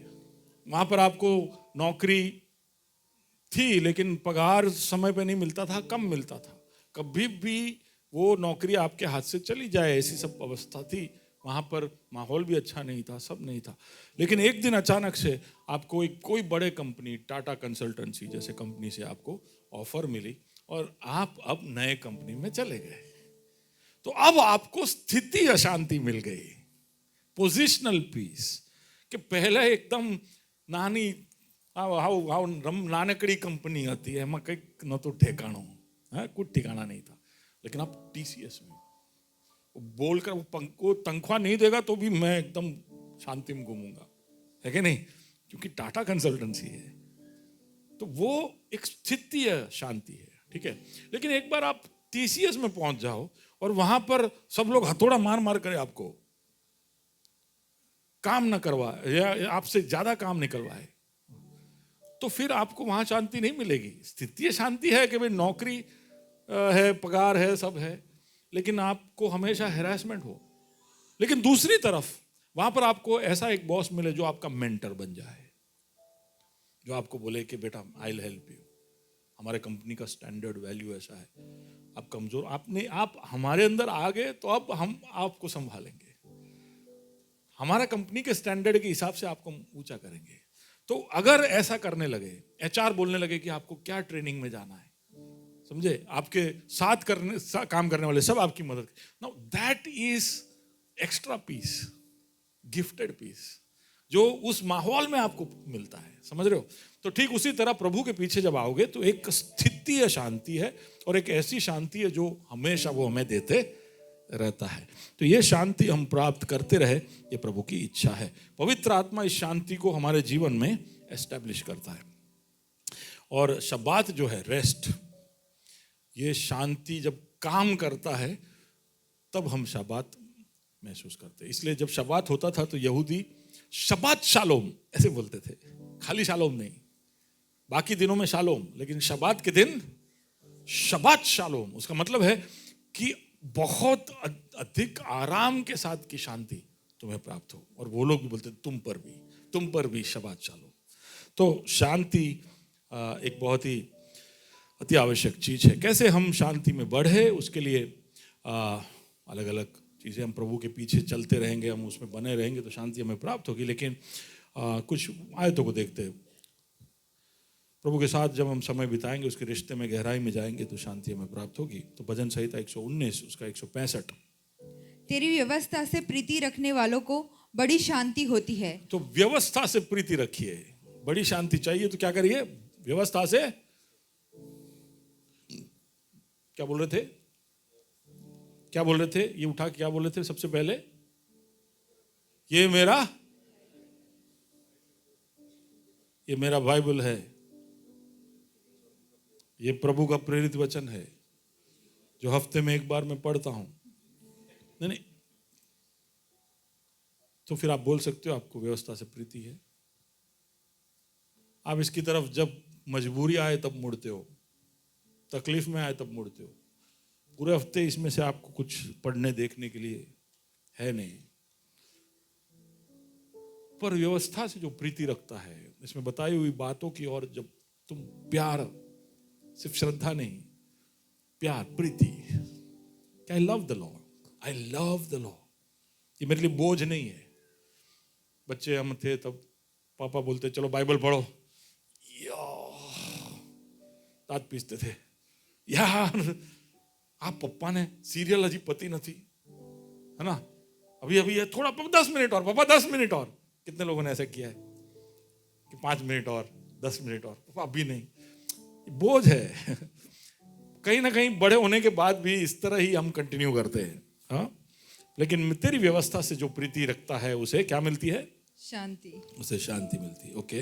वहां पर आपको नौकरी थी, लेकिन पगार समय पे नहीं मिलता था, कम मिलता था। कभी भी वो नौकरी आपके हाथ से चली जाए, ऐसी सब अवस्था थी। वहां पर माहौल भी अच्छा नहीं था, सब नहीं था। लेकिन एक दिन अचानक से आपको कोई बड़े कंपनी, टाटा कंसल्टेंसी जैसे कंपनी से आपको ऑफर मिली, और आप अब नए कंपनी में चले गए। तो अब आपको स्थिति अशांति मिल गई, पोजिशनल पीस। कि पहले एकदम नानी नानकड़ी कंपनी आती है, मैं कई न तो ठेकाणो है, कुछ ठिकाना नहीं था। लेकिन आप टीसीएस में बोलकर वो तनख्वाह नहीं देगा तो भी मैं एकदम शांति में घूमूंगा, है कि नहीं? क्योंकि टाटा कंसल्टेंसी है। तो वो एक स्थितीय शांति है, ठीक है। लेकिन एक बार आप टीसीएस में पहुंच जाओ और वहां पर सब लोग हथौड़ा मार मार करे, आपको काम न करवाए या आपसे ज्यादा काम निकलवाए, तो फिर आपको वहां शांति नहीं मिलेगी। स्थितीय शांति है कि भाई नौकरी है, पगार है, सब है, लेकिन आपको हमेशा हैरेसमेंट हो। लेकिन दूसरी तरफ वहां पर आपको ऐसा एक बॉस मिले जो आपका मेंटर बन जाए, जो आपको बोले कि बेटा आई विल हेल्प यू, हमारे कंपनी का स्टैंडर्ड वैल्यू ऐसा है, आप कमजोर, आप हमारे अंदर आ गए तो अब हम आपको संभालेंगे, हमारा कंपनी के स्टैंडर्ड के हिसाब से आपको ऊंचा करेंगे। तो अगर ऐसा करने लगे, एचआर बोलने लगे कि आपको क्या ट्रेनिंग में जाना है, समझे, आपके साथ काम करने वाले सब आपकी मदद, now that is extra peace, gifted peace, जो उस माहौल में आपको मिलता है। समझ रहे हो? तो ठीक उसी तरह प्रभु के पीछे जब आओगे तो एक स्थितीय शांति है, और एक ऐसी शांति है जो हमेशा वो हमें देते रहता है। तो ये शांति हम प्राप्त करते रहे, ये प्रभु की इच्छा है। पवित्र आत्मा इस शांति को हमारे जीवन में एस्टैब्लिश करता है। और शब्बात जो है, रेस्ट, ये शांति जब काम करता है तब हम शब्बात महसूस करते हैं। इसलिए जब शब्बात होता था तो यहूदी शब्बात शालोम ऐसे बोलते थे, खाली शालोम नहीं, बाकी दिनों में शालोम, लेकिन शब्बात के दिन शब्बात शालोम। उसका मतलब है कि बहुत अधिक आराम के साथ की शांति तुम्हें प्राप्त हो। और वो लोग भी बोलते तुम पर भी शब्बात शालोम। तो शांति एक बहुत ही अति आवश्यक चीज है। कैसे हम शांति में बढ़े, उसके लिए अलग अलग चीजें, हम प्रभु के पीछे चलते रहेंगे, हम उसमें बने रहेंगे तो शांति हमें प्राप्त होगी। लेकिन कुछ आयतों को देखते हैं। प्रभु के साथ जब हम समय बिताएंगे, उसके रिश्ते में गहराई में जाएंगे तो शांति हमें प्राप्त होगी। तो भजन संहिता 119 उसका 165, तेरी व्यवस्था से प्रीति रखने वालों को बड़ी शांति होती है। तो व्यवस्था से प्रीति रखिए। बड़ी शांति चाहिए तो क्या करिए? व्यवस्था से, क्या बोल रहे थे? ये उठा के क्या बोल रहे थे सबसे पहले? ये मेरा बाइबल है, ये प्रभु का प्रेरित वचन है जो हफ्ते में एक बार मैं पढ़ता हूं। नहीं, तो फिर आप बोल सकते हो आपको व्यवस्था से प्रीति है। आप इसकी तरफ जब मजबूरी आए तब मुड़ते हो, तकलीफ में आए तब मुड़ते हो। पूरे हफ्ते इसमें से आपको कुछ पढ़ने देखने के लिए है नहीं। पर व्यवस्था से जो प्रीति रखता है, इसमें बताई हुई बातों की और जब तुम प्यार, सिर्फ श्रद्धा नहीं, प्यार, प्रीति, I love the Lord, I love the Lord, ये मेरे लिए बोझ नहीं है। बच्चे हम थे तब पापा बोलते चलो बाइबल पढ़ो, दांत पीसते थे यार, आप पप्पा ने सीरियल अजी पति नहीं, है ना, अभी अभी है, थोड़ा 10 मिनट और पापा, 10 मिनट और। कितने लोगों ने ऐसा किया है कि 5 मिनट और, 10 मिनट और, पापा अभी नहीं, बोझ है। कहीं ना कहीं बड़े होने के बाद भी इस तरह ही हम कंटिन्यू करते हैं। हाँ, लेकिन तेरी व्यवस्था से जो प्रीति रखता है उसे क्या मिलती है? शांति, उसे शांति मिलती है। ओके,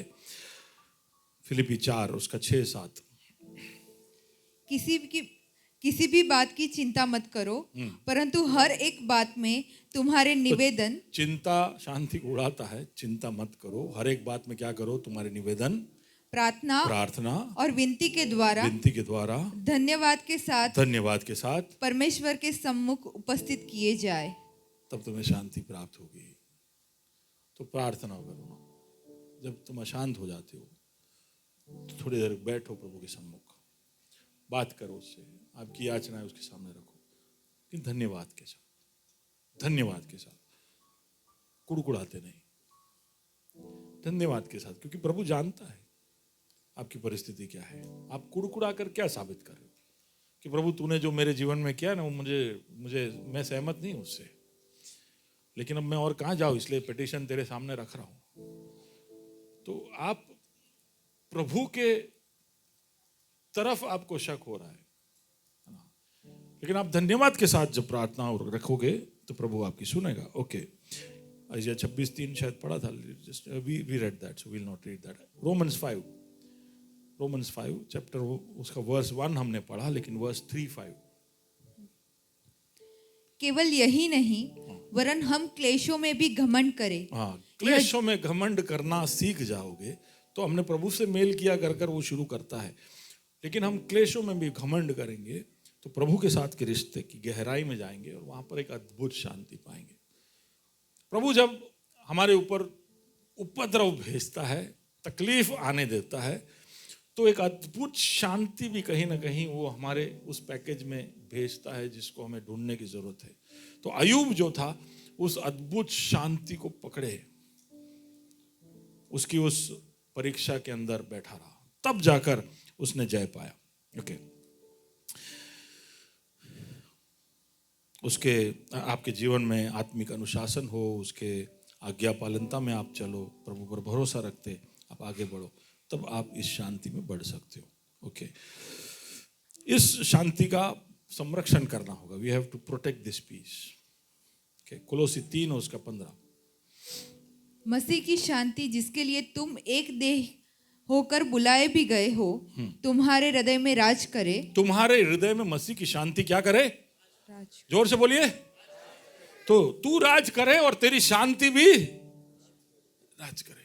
फिलिपी 4 उसका 6-7। किसी भी बात की चिंता मत करो, परंतु हर एक बात में तुम्हारे निवेदन, चिंता शांति को उड़ाता है। चिंता मत करो, हर एक बात में क्या करो? तुम्हारे निवेदन, प्रार्थना और विनती के द्वारा धन्यवाद के साथ परमेश्वर के सम्मुख उपस्थित किए जाए, तब तुम्हें शांति प्राप्त होगी। तो प्रार्थना करो। जब तुम अशांत हो जाते हो तो थोड़ी देर बैठो प्रभु के सम्मुख, बात करो उससे, आपकी याचनाएं उसके सामने रखो, लेकिन धन्यवाद के साथ, कुड़कुड़ाते नहीं, धन्यवाद के साथ, क्योंकि प्रभु जानता है आपकी परिस्थिति क्या है। आप कुड़कुड़ा कर क्या साबित कर रहे हो कि प्रभु तूने जो मेरे जीवन में किया ना वो मुझे मैं सहमत नहीं हूं उससे, लेकिन अब मैं और कहां जाऊं, इसलिए पिटीशन तेरे सामने रख रहा हूं। तो आप प्रभु के तरफ आपको शक हो रहा है ना, लेकिन आप धन्यवाद के साथ जब प्रार्थना रखोगे तो प्रभु आपकी सुनेगा। ओके, आइज़िया 26:3 शायद पढ़ा था, just we read that, so we will not read that. Romans 5 chapter, उसका वर्स 1 हमने पढ़ा, लेकिन वर्स 3-5। केवल यही नहीं वरन हम क्लेशों में भी घमंड करें। हाँ, क्लेशों में घमंड करना सीख जाओगे तो हमने प्रभु से मेल किया कर वो शुरू करता है, लेकिन हम क्लेशों में भी घमंड करेंगे तो प्रभु के साथ के रिश्ते की गहराई में जाएंगे और वहां पर एक अद्भुत शांति पाएंगे। प्रभु जब हमारे ऊपर उपद्रव भेजता है, तकलीफ आने देता है, तो एक अद्भुत शांति भी कहीं ना कहीं वो हमारे उस पैकेज में भेजता है जिसको हमें ढूंढने की जरूरत है। तो अय्यूब जो था उस अद्भुत शांति को पकड़े, उसकी उस परीक्षा के अंदर बैठा रहा, तब जाकर उसने जय पाया। ओके, उसके आपके जीवन में आत्मिक अनुशासन हो, उसके आज्ञा पालनता में आप चलो, प्रभु पर भरोसा रखते आप आगे बढ़ो, तब आप इस शांति में बढ़ सकते हो। ओके, इस शांति का संरक्षण करना होगा। We have to protect this peace. Okay, Colossians 3 उसका 15। मसीह की शांति जिसके लिए तुम एक देह होकर बुलाए भी गए हो, तुम्हारे हृदय में राज करे। तुम्हारे हृदय में मसीह की शांति क्या करे? राज। जोर से बोलिए। तो तू राज करे और तेरी शांति भी राज करे।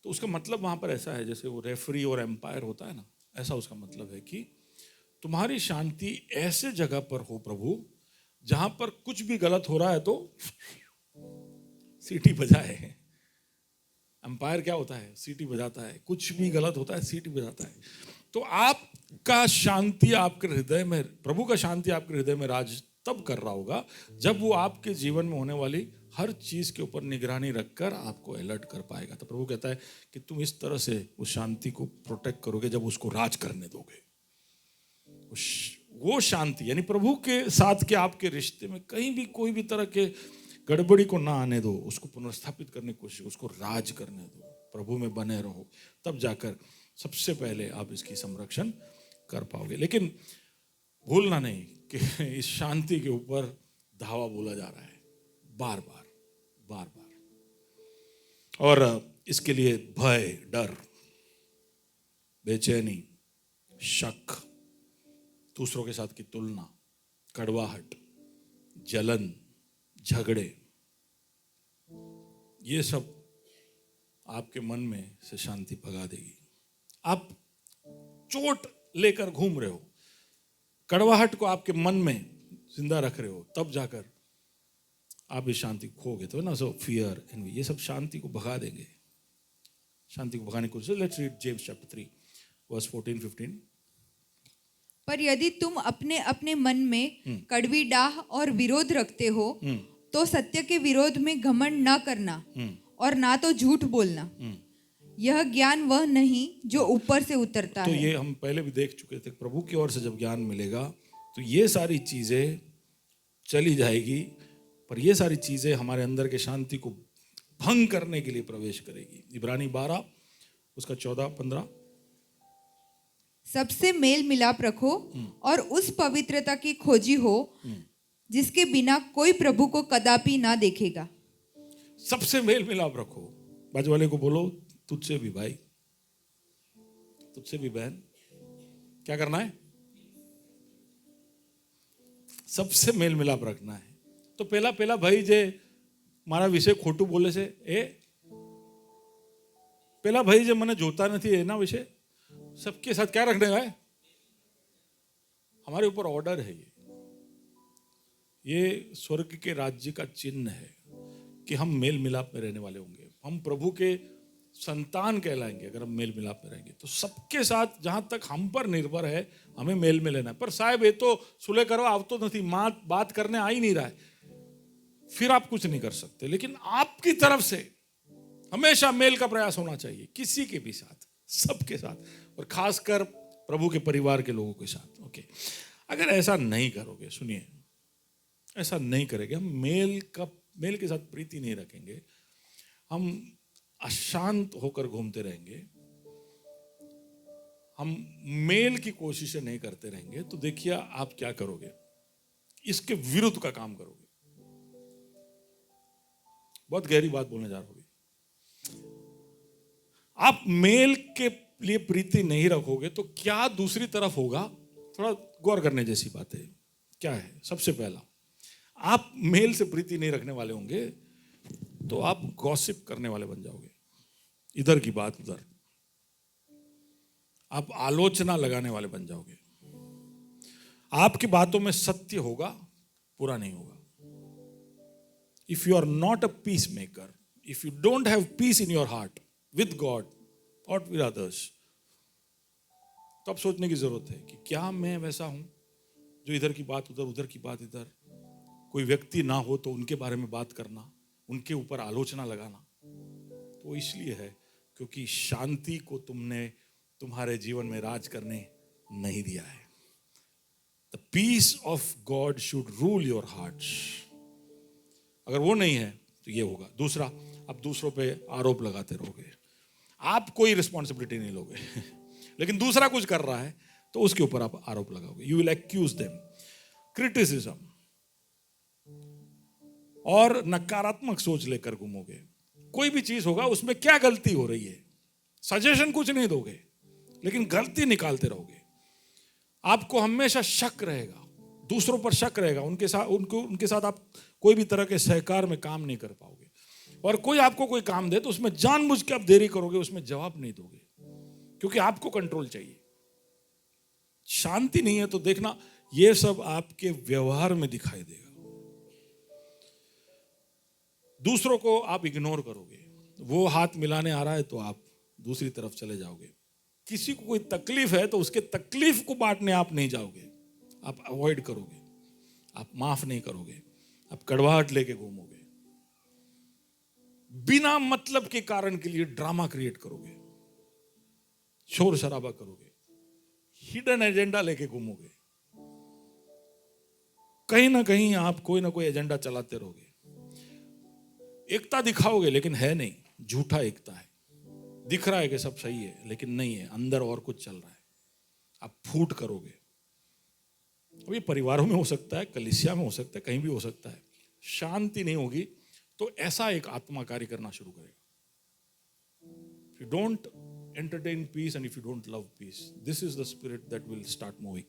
तो उसका मतलब वहां पर ऐसा है जैसे वो रेफरी और एम्पायर होता है ना, ऐसा उसका मतलब है कि तुम्हारी शांति ऐसे जगह पर हो प्रभु जहां पर कुछ भी गलत हो रहा है तो सीटी बजाए। एम्पायर क्या होता है? सीटी बजाता है। कुछ भी गलत होता है सीटी बजाता है। तो आपका शांति आपके हृदय में, प्रभु का शांति आपके हृदय में राज तब कर रहा होगा जब वो आपके जीवन में होने वाली हर चीज के ऊपर निगरानी रखकर आपको अलर्ट कर पाएगा। तो प्रभु कहता है कि तुम इस तरह से उस शांति को प्रोटेक्ट करोगे जब उसको राज करने दोगे। वो शांति यानी प्रभु के साथ के आपके रिश्ते में कहीं भी कोई भी तरह के गड़बड़ी को ना आने दो, उसको पुनर्स्थापित करने की कोशिश, उसको राज करने दो, प्रभु में बने रहो, तब जाकर सबसे पहले आप इसकी संरक्षण कर पाओगे। लेकिन भूलना नहीं कि इस शांति के ऊपर धावा बोला जा रहा है बार बार, और इसके लिए भय, डर, बेचैनी, शक, दूसरों के साथ की तुलना, कड़वाहट, जलन, झगड़े, ये सब आपके मन में से शांति भगा देगी। आप चोट लेकर घूम रहे हो, कड़वाहट को आपके मन में जिंदा रख रहे हो, तब जाकर आप इस शांति को खो गए तो ना, सो फियर एंड ये सब शांति को भगा देंगे, शांति को भगाने की कोशिश। Let's read James chapter 3 verse 14-15। पर यदि तुम अपने अपने मन में कड़वी डाह और विरोध रखते हो तो सत्य के विरोध में घमंड न करना और ना तो झूठ बोलना। यह ज्ञान वह नहीं जो ऊपर से उतरता तो है। ये हम पहले भी देख चुके थे, प्रभु की ओर से जब ज्ञान मिलेगा तो ये सारी चीजें चली जाएगी, पर ये सारी चीजें हमारे अंदर के शांति को भंग करने के लिए प्रवेश करेगी। इब्रानी 12 उसका 14-15। सबसे मेल मिलाप रखो और उस पवित्रता की खोजी हो जिसके बिना कोई प्रभु को कदापि ना देखेगा। सबसे मेल मिलाप रखो। बाजू वाले को बोलो, तुझसे भी भाई, तुझसे भी बहन, क्या करना है? सबसे मेल मिलाप रखना है। तो पहला भाई जे मारा विषय खोटू बोले से ए पहला भाई जे मने जोता नहीं एना विषय सबके साथ क्या रखने का है? हमारे ऊपर ऑर्डर है ये स्वर्ग के राज्य का चिन्ह है कि हम मेल मिलाप में रहने वाले होंगे। हम प्रभु के संतान कहलाएंगे अगर हम मेल मिलाप में रहेंगे। तो सबके साथ जहां तक हम पर निर्भर है हमें मेल में लेना है। पर साहब ये तो सुलह करो आप तो नहीं, बात करने आ ही नहीं रहा है, फिर आप कुछ नहीं कर सकते। लेकिन आपकी तरफ से हमेशा मेल का प्रयास होना चाहिए, किसी के भी साथ, सबके साथ, और खासकर प्रभु के परिवार के लोगों के साथ। ओके, अगर ऐसा नहीं करोगे, सुनिए, ऐसा नहीं करेंगे, हम मेल के साथ प्रीति नहीं रखेंगे, हम अशांत होकर घूमते रहेंगे, हम मेल की कोशिशें नहीं करते रहेंगे, तो देखिए आप क्या करोगे, इसके विरुद्ध का काम करोगे। बहुत गहरी बात बोलने जा रहा हूं। आप मेल के लिए प्रीति नहीं रखोगे तो क्या दूसरी तरफ होगा? थोड़ा गौर करने जैसी बात है। क्या है? सबसे पहला, आप मेल से प्रीति नहीं रखने वाले होंगे तो आप गॉसिप करने वाले बन जाओगे, इधर की बात उधर, आप आलोचना लगाने वाले बन जाओगे। आपकी बातों में सत्य होगा, पूरा नहीं होगा। If you are not a peacemaker, if you don't have peace in your heart with God और विद अदर्स, तो अब सोचने की जरूरत है कि क्या मैं वैसा हूं जो इधर की बात उधर, उधर की बात इधर, कोई व्यक्ति ना हो तो उनके बारे में बात करना, उनके ऊपर आलोचना लगाना। तो इसलिए है क्योंकि शांति को तुमने तुम्हारे जीवन में राज करने नहीं दिया है। The peace of God should rule your hearts. अगर वो नहीं है तो ये होगा। दूसरा, आप दूसरों पे आरोप लगाते रहोगे, आप कोई रिस्पॉन्सिबिलिटी नहीं लोगे लेकिन दूसरा कुछ कर रहा है तो उसके ऊपर आप आरोप लगाओगे। You will accuse them, criticism और नकारात्मक सोच लेकर घूमोगे। कोई भी चीज होगा उसमें क्या गलती हो रही है, सजेशन कुछ नहीं दोगे लेकिन गलती निकालते रहोगे। आपको हमेशा शक रहेगा, दूसरों पर शक रहेगा, उनके साथ आप कोई भी तरह के सहकार में काम नहीं कर पाओगे। और कोई आपको कोई काम दे तो उसमें जानबूझ के आप देरी करोगे, उसमें जवाब नहीं दोगे क्योंकि आपको कंट्रोल चाहिए। शांति नहीं है तो देखना ये सब आपके व्यवहार में दिखाई देगा। दूसरों को आप इग्नोर करोगे, वो हाथ मिलाने आ रहा है तो आप दूसरी तरफ चले जाओगे। किसी को कोई तकलीफ है तो उसके तकलीफ को बांटने आप नहीं जाओगे, आप अवॉइड करोगे, आप माफ नहीं करोगे, आप कड़वाहट लेके घूमोगे, बिना मतलब के कारण के लिए ड्रामा क्रिएट करोगे, शोर शराबा करोगे, हिडन एजेंडा लेके घूमोगे। कहीं ना कहीं आप कोई ना कोई एजेंडा चलाते रहोगे। एकता दिखाओगे लेकिन है नहीं, झूठा एकता है। दिख रहा है कि सब सही है लेकिन नहीं है, अंदर और कुछ चल रहा है। आप फूट करोगे। अब ये परिवारों में हो सकता है, कलीसिया में हो सकता है, कहीं भी हो सकता है। शांति नहीं होगी तो ऐसा एक आत्मा कार्य करना शुरू करेगा। If you don't entertain peace and if you don't love peace, this is the spirit that will start moving.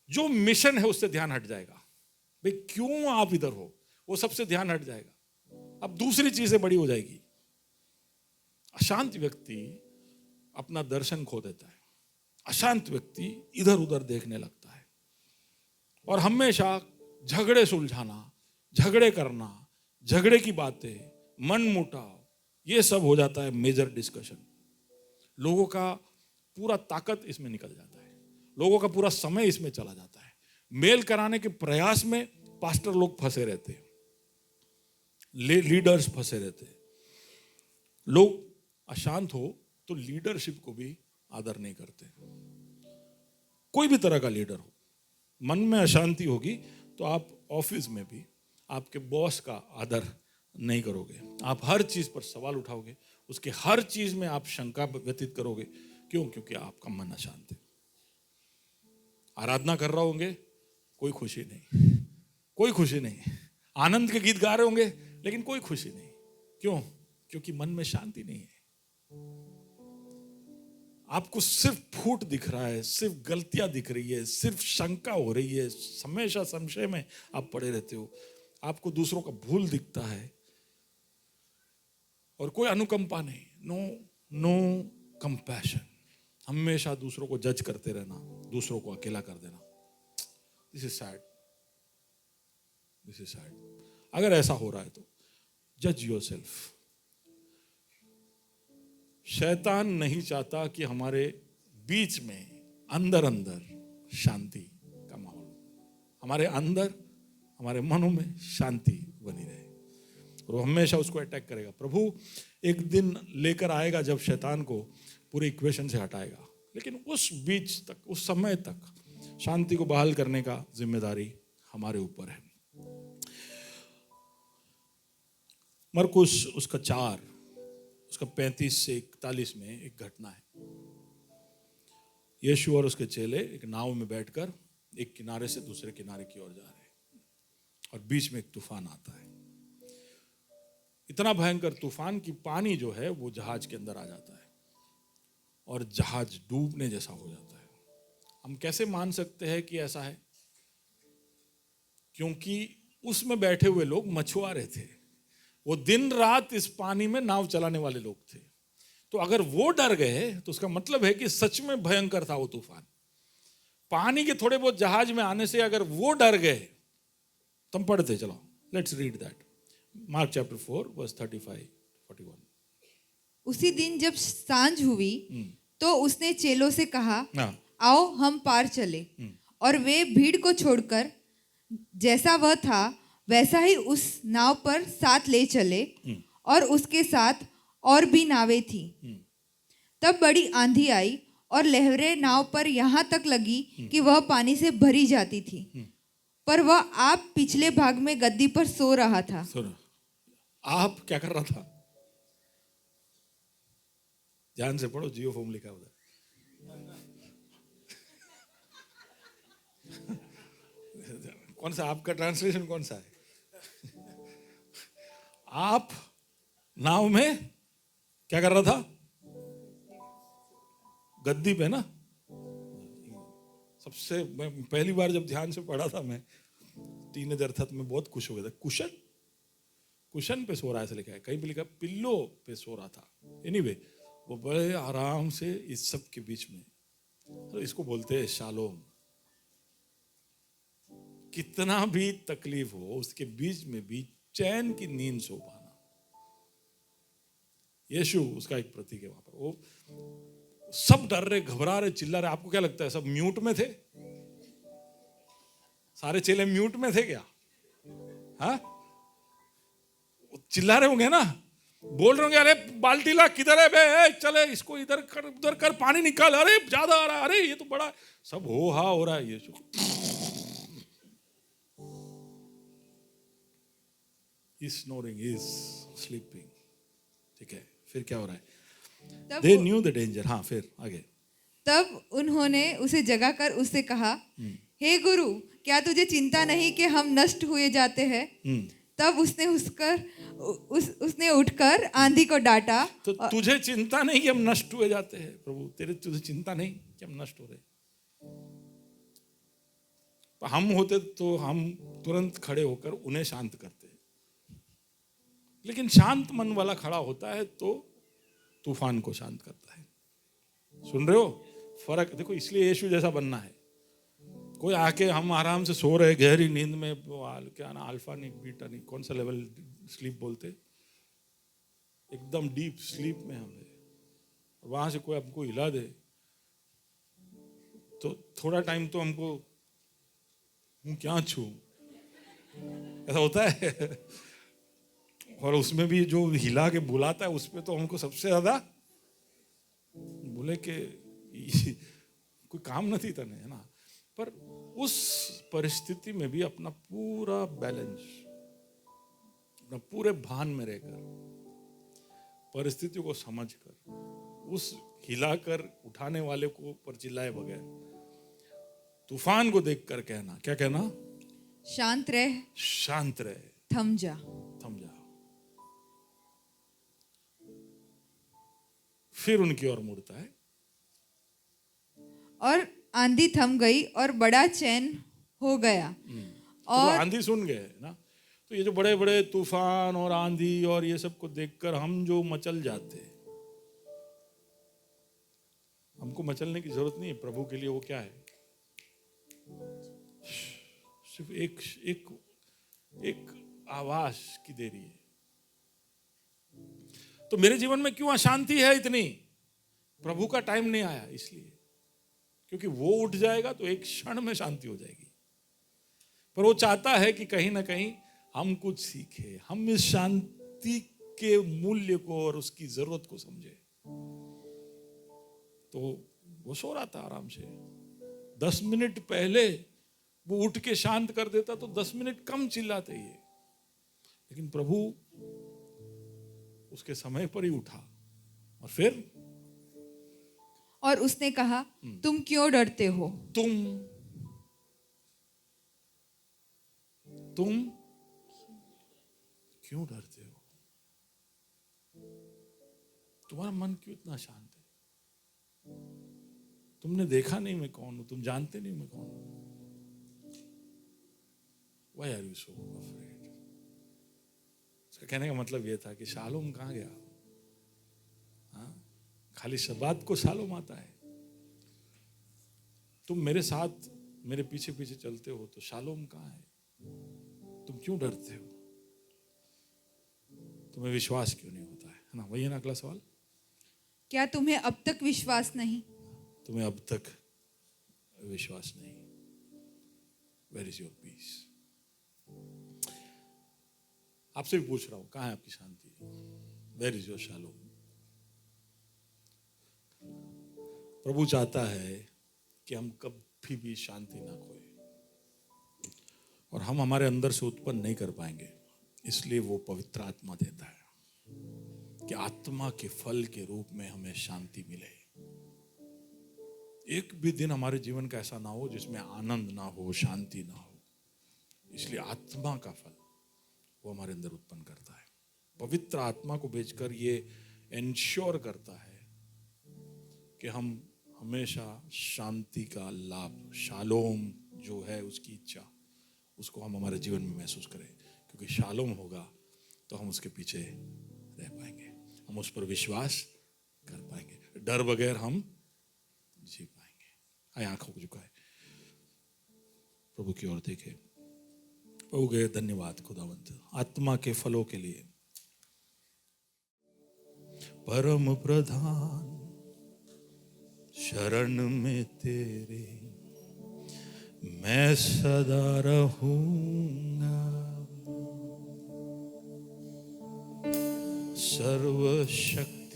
जो मिशन है उससे ध्यान हट जाएगा। भाई क्यों आप इधर हो, वो सबसे ध्यान हट जाएगा। अब दूसरी चीजें बड़ी हो जाएगी। अशांत व्यक्ति अपना दर्शन खो देता है, अशांत व्यक्ति इधर उधर देखने लगता है और हमेशा झगड़े सुलझाना, झगड़े करना, झगड़े की बातें, मन मुटाव, ये सब हो जाता है मेजर डिस्कशन। लोगों का पूरा ताकत इसमें निकल जाता है, लोगों का पूरा समय इसमें चला जाता है। मेल कराने के प्रयास में पास्टर लोग फंसे रहते हैं, लीडर्स फंसे रहते हैं। लोग अशांत हो तो लीडरशिप को भी आदर नहीं करते। कोई भी तरह का लीडर हो, मन में अशांति होगी तो आप ऑफिस में भी आपके बॉस का आदर नहीं करोगे। आप हर चीज पर सवाल उठाओगे, उसके हर चीज में आप शंका व्यतीत करोगे। क्यों? क्योंकि आपका मन अशांत है। आराधना कर रहे होंगे, कोई खुशी नहीं, कोई खुशी नहीं। आनंद के गीत गा रहे होंगे लेकिन कोई खुशी नहीं। क्यों? क्योंकि मन में शांति नहीं है। आपको सिर्फ फूट दिख रहा है, सिर्फ गलतियां दिख रही है, सिर्फ शंका हो रही है, हमेशा संशय में आप पड़े रहते हो। आपको दूसरों का भूल दिखता है और कोई अनुकंपा नहीं। No compassion. हमेशा दूसरों को जज करते रहना, दूसरों को अकेला कर देना। This is sad, this is sad. अगर ऐसा हो रहा है तो जज योरसेल्फ। शैतान नहीं चाहता कि हमारे बीच में अंदर अंदर शांति का माहौल हो, हमारे अंदर, हमारे मनों में शांति बनी रहे। और वो हमेशा उसको अटैक करेगा। प्रभु एक दिन लेकर आएगा जब शैतान को पूरे इक्वेशन से हटाएगा, लेकिन उस बीच तक, उस समय तक शांति को बहाल करने का जिम्मेदारी हमारे ऊपर है। मरकुस उसका 4, उसका 35 से 41 में एक घटना है। यीशु और उसके चेले एक नाव में बैठकर एक किनारे से दूसरे किनारे की ओर जा रहे हैं और बीच में एक तूफान आता है। इतना भयंकर तूफान कि पानी जो है वो जहाज के अंदर आ जाता है और जहाज डूबने जैसा हो जाता है। हम कैसे मान सकते हैं कि ऐसा है? क्योंकि उसमें बैठे हुए लोग मछुआरे थे। वो दिन रात इस पानी में नाव चलाने वाले लोग थे। तो अगर वो डर गए तो उसका मतलब है कि सच में भयंकर था वो तूफान। पानी के थोड़े बहुत जहाज में आने से अगर वो डर गए, तुम पढ़ते चलो, let's read that. Mark chapter 4 verse 35-41। उसी दिन जब सांझ हुई तो उसने चेलों से कहा, हाँ। आओ हम पार चले। और वे भीड़ को छोड़कर जैसा वह था वैसा ही उस नाव पर साथ ले चले और उसके साथ और भी नावें थी। तब बड़ी आंधी आई और लहरें नाव पर यहाँ तक लगी कि वह पानी से भरी जाती थी। पर वह आप पिछले भाग में गद्दी पर सो रहा था। आप क्या कर रहा था? ध्यान से पढ़ो, जियो फोम लिखा उधर। कौन सा आपका ट्रांसलेशन कौन सा है? आप नाव में क्या कर रहा था? गद्दी पे ना। सबसे मैं पहली बार जब ध्यान से पढ़ा था, मैं टीनेजर था तो मैं बहुत खुश हो गया था। कुशन पे सो रहा है ऐसा लिखा है, कहीं पे लिखा पिल्लो पे सो रहा था। एनीवे, वो बड़े आराम से इस सब के बीच में, तो इसको बोलते हैं शालोम। कितना भी तकलीफ हो उसके बीच में भी चैन की नींद सो पाना। यीशु उसका एक प्रतीक है। वहां पर वो सब डर रहे, घबरा रहे, चिल्ला रहे। आपको क्या लगता है सब म्यूट में थे? सारे चेले म्यूट में थे क्या? हाँ, चिल्ला रहे होंगे ना, बोल रहे होंगे, अरे बाल्टी ला, किधर है बे, चले इसको इधर कर, उधर कर, पानी निकाल, अरे ज्यादा आ रहा है, अरे ये तो बड़ा, सब हो हा हो रहा है। यीशु is snoring, is sleeping। ठीक है, फिर क्या हो रहा है? They knew the danger। हाँ, फिर आगे। तब उन्होंने उसे जगाकर उससे कहा, हे गुरु, क्या तुझे चिंता नहीं कि हम नष्ट हुए जाते हैं? तब उसने उठकर आंधी को डांटा। तो तुझे चिंता नहीं कि हम नष्ट हुए जाते हैं? प्रभु तुझे चिंता नहीं कि हम नष्ट हो रहे? हम होते तो हम तुरंत खड़े होकर उन्हें शांत करते, लेकिन शांत मन वाला खड़ा होता है तो तूफान को शांत करता है। सुन रहे हो फर्क? देखो, इसलिए यीशु जैसा बनना है। कोई आके हम आराम से सो रहे गहरी नींद में, क्या ना अल्फा नहीं बीटा नहीं कौन सा लेवल स्लीप बोलते, एकदम डीप स्लीप में हम है, वहां से कोई हमको हिला दे तो थोड़ा टाइम तो हमको हूँ क्या छू ऐसा होता है। और उसमें भी जो हिला के बुलाता है उसमें तो हमको सबसे ज्यादा बोले कि कोई काम नहीं था है ना। पर उस परिस्थिति में भी अपना पूरा बैलेंस, अपना पूरे भान में रहकर, परिस्थिति को समझकर, उस हिलाकर उठाने वाले को ऊपर चिल्लाए बगैर तूफान को देखकर कहना, क्या कहना, शांत रह, शांत रहे, थम जा, थम जा। फिर उनकी ओर मुड़ता है और आंधी थम गई और बड़ा चैन हो गया। और तो आंधी सुन गए ना। तो ये जो बड़े बड़े तूफान और आंधी और ये सब को देखकर हम जो मचल जाते, हमको मचलने की जरूरत नहीं है। प्रभु के लिए वो क्या है, सिर्फ एक एक एक आवाज की देरी है। तो मेरे जीवन में क्यों अशांति है इतनी, प्रभु का टाइम नहीं आया इसलिए, क्योंकि वो उठ जाएगा तो एक क्षण में शांति हो जाएगी। पर वो चाहता है कि कहीं ना कहीं हम कुछ सीखे, हम इस शांति के मूल्य को और उसकी जरूरत को समझे। तो वो सो रहा था आराम से, 10 मिनट पहले वो उठ के शांत कर देता तो 10 मिनट कम चिल्लाते ये, लेकिन प्रभु उसके समय पर ही उठा। और फिर और उसने कहा, तुम क्यों डरते हो, तुम क्यों डरते हो, तुम्हारा मन क्यों इतना शांत है, तुमने देखा नहीं मैं कौन हूं, तुम जानते नहीं मैं कौन हूं, Why are you so afraid? उसका कहने का मतलब यह था कि शालोम कहां गया, हाँ? खाली शबात को शालोम आता है। तुम मेरे साथ मेरे पीछे पीछे चलते हो तो शालोम कहां है, तुम क्यों डरते हो, तुम्हें विश्वास क्यों नहीं होता है ना। वही है ना अगला सवाल, क्या तुम्हें अब तक विश्वास नहीं, तुम्हें अब तक विश्वास नहीं। Where is your peace? आपसे भी पूछ रहा हूं, कहां है आपकी शांति, Where is your shalom? प्रभु चाहता है कि हम कभी भी शांति ना खोए, और हम हमारे अंदर से उत्पन्न नहीं कर पाएंगे। इसलिए वो पवित्र आत्मा देता है कि आत्मा के फल के रूप में हमें शांति मिले। एक भी दिन हमारे जीवन का ऐसा ना हो जिसमें आनंद ना हो, शांति ना हो। इसलिए आत्मा का फल वो हमारे अंदर उत्पन्न करता है। पवित्र आत्मा को भेजकर ये इंश्योर करता है कि हम हमेशा शांति का लाभ, शालोम जो है उसकी इच्छा, उसको हम हमारे जीवन में महसूस करें। क्योंकि शालोम होगा तो हम उसके पीछे रह पाएंगे, हम उस पर विश्वास कर पाएंगे, डर बगैर हम जी पाएंगे। आए आंखों को झुकाए, प्रभु की ओर देखे। प्रभु के धन्यवाद खुदावंत आत्मा के फलों के लिए। परम प्रधान शरण में तेरे मैं सदा रहूंगा, सर्वशक्तिमान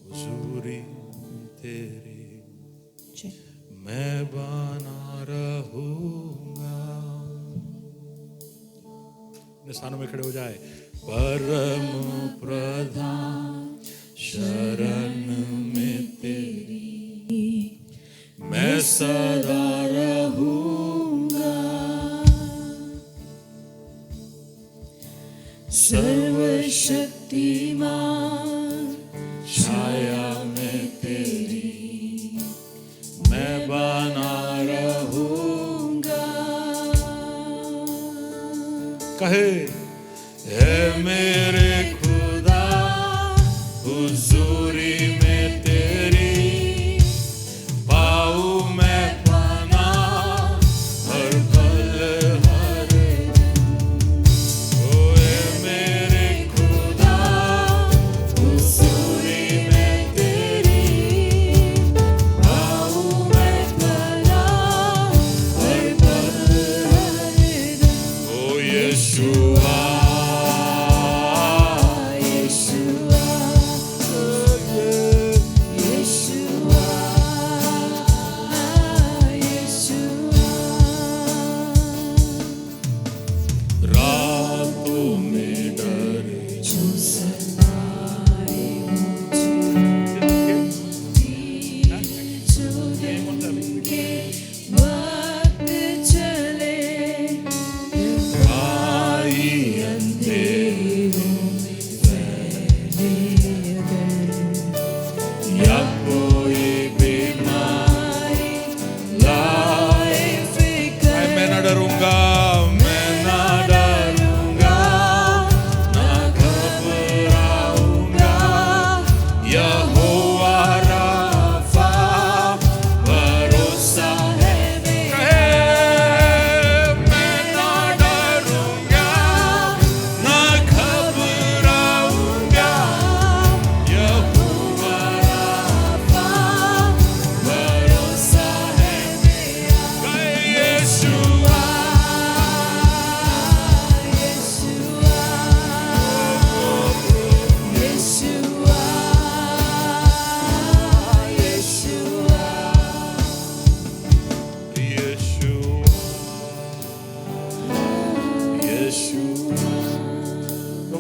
हुजूरी तेरे मैं बना रहूंगा। अपने स्थानों में खड़े हो जाए। परम प्रधान शरण में तेरी मैं सदा रहूंगा, सर्वशक्तिमान छाया में तेरी मैं बना रहूंगा। कहे है मेरे खुदा हुजूरी में तेरी पाऊं मैं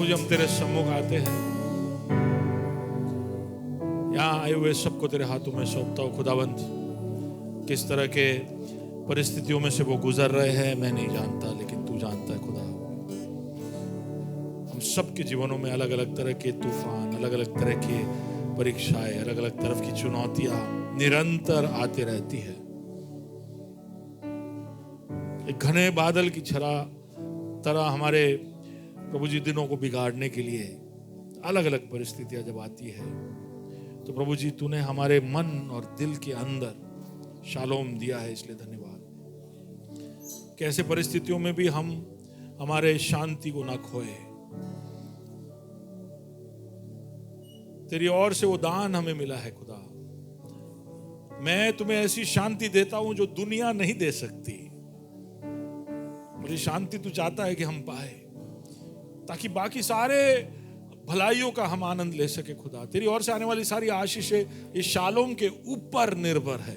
प्रभु जी हम तेरे सम्मुख आते हैं, यहाँ आए हुए सबको तेरे हाथों में सौंपता हूँ खुदावंत। किस तरह के परिस्थितियों में से वो गुजर रहे हैं मैं नहीं जानता, लेकिन तू जानता है खुदा। हम सबके जीवनों में अलग अलग तरह के तूफान, अलग अलग तरह की परीक्षाएं, अलग अलग तरह की चुनौतियां निरंतर आती रहती है। एक घने बादल की तरह हमारे प्रभु जी दिनों को बिगाड़ने के लिए अलग अलग परिस्थितियां जब आती है, तो प्रभु जी तूने हमारे मन और दिल के अंदर शालोम दिया है, इसलिए धन्यवाद। कैसे परिस्थितियों में भी हम हमारे शांति को ना खोए। तेरी ओर से वो दान हमें मिला है खुदा। मैं तुम्हें ऐसी शांति देता हूं जो दुनिया नहीं दे सकती। मुझे शांति तू चाहता है कि हम पाए, ताकि बाकी सारे भलाइयों का हम आनंद ले सके खुदा। तेरी ओर से आने वाली सारी आशीषें इस शालोम के ऊपर निर्भर है।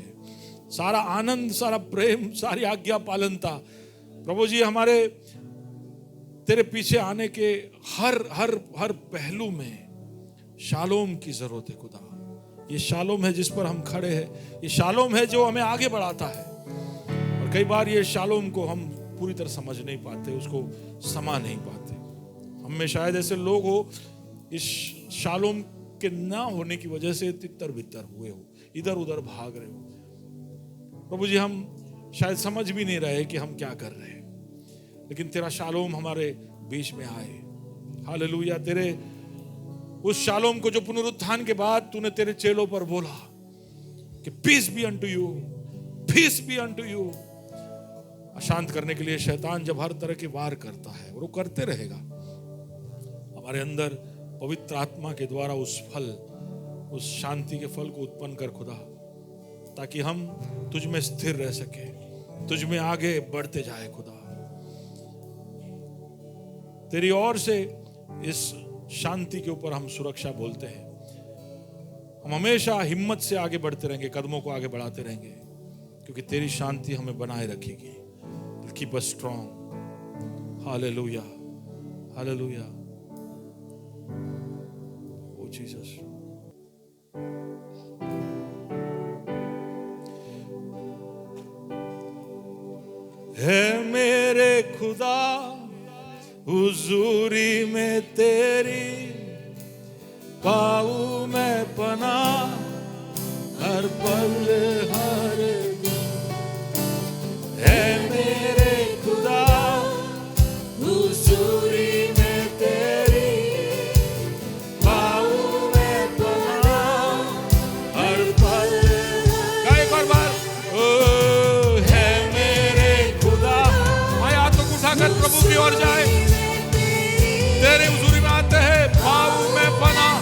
सारा आनंद, सारा प्रेम, सारी आज्ञा पालनता प्रभु जी हमारे तेरे पीछे आने के हर हर हर पहलू में शालोम की जरूरत है खुदा। ये शालोम है जिस पर हम खड़े हैं, ये शालोम है जो हमें आगे बढ़ाता है। और कई बार ये शालोम को हम पूरी तरह समझ नहीं पाते, उसको समा नहीं पाते। हम में शायद ऐसे लोग हो इस शालोम के ना होने की वजह से तितर बितर हुए हो, इधर उधर भाग रहे हो। प्रभु जी हम शायद समझ भी नहीं रहे कि हम क्या कर रहे हैं, लेकिन तेरा शालोम हमारे बीच में आए। हालेलुया। तेरे उस शालोम को जो पुनरुत्थान के बाद तूने तेरे चेलों पर बोला कि peace be unto you, peace be unto you. अशांत करने के लिए शैतान जब हर तरह के वार करता है, और वो करते रहेगा, हमारे अंदर पवित्र आत्मा के द्वारा उस फल, उस शांति के फल को उत्पन्न कर खुदा, ताकि हम तुझ में स्थिर रह सके, तुझ में आगे बढ़ते जाए खुदा। तेरी ओर से इस शांति के ऊपर हम सुरक्षा बोलते हैं। हम हमेशा हिम्मत से आगे बढ़ते रहेंगे, कदमों को आगे बढ़ाते रहेंगे, क्योंकि तेरी शांति हमें बनाए रखेगी। Keep us strong. Hallelujah, hallelujah. O Jesus. है मेरे खुदा हुजूरी में तेरी, पाऊं मैं पनाह हर पल हर दिन। है मेरे खुदा हुजूरी में तेरी, पाऊं मैं पनाह हर पल। एक और बार। ओ है मेरे खुदा। आए हाथों को उठाकर प्रभु की ओर जाए। तेरे हुजूरी में आते हैं, पाऊं मैं पनाह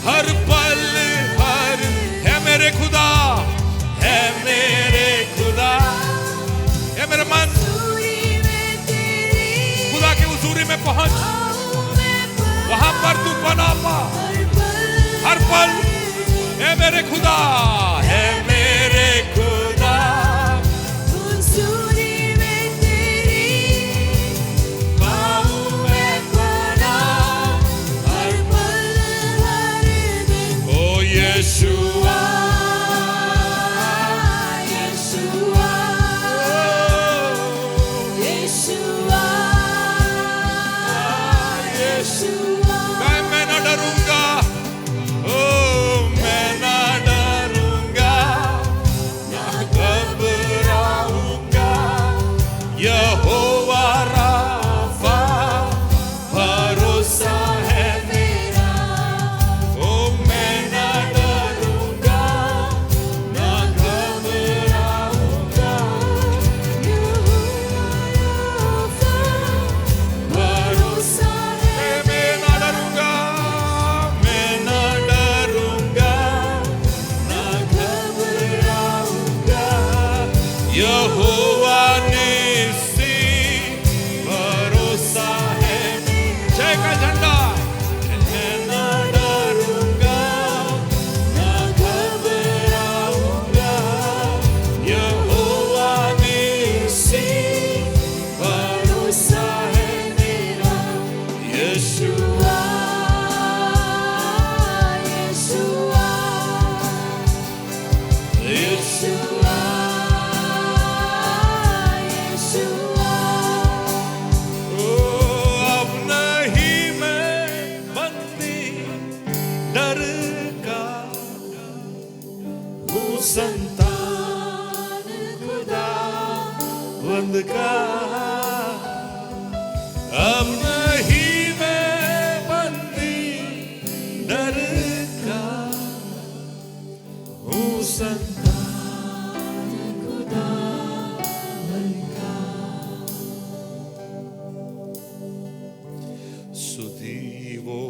हर पल हर। है मेरे खुदा, है मेरे खुदा, है मेरे मन खुदा के हुजूरी में पहुंच, वहां पर तू पनाह पा हर पल। है मेरे खुदा, है मेरे खुदा Yeshua, Yeshua, Yeshua, Yeshua। मैं ना डरूंगा, ओ मैं ना डरूंगा, ना घबराऊंगा। यहोवा राफा भरोसा है मेरा। ओ मैं ना डरूंगा, ना घबराऊंगा। यहोवा राफा भरोसा है। मैं ना यीशुआ यीशुआ यीशुआ ओ अब नहीं मैं बंदी डर का हूँ संतान खुदा बंद का अब नहीं मैं बंदी डर का हूँ संतान खुदा का सुधी वो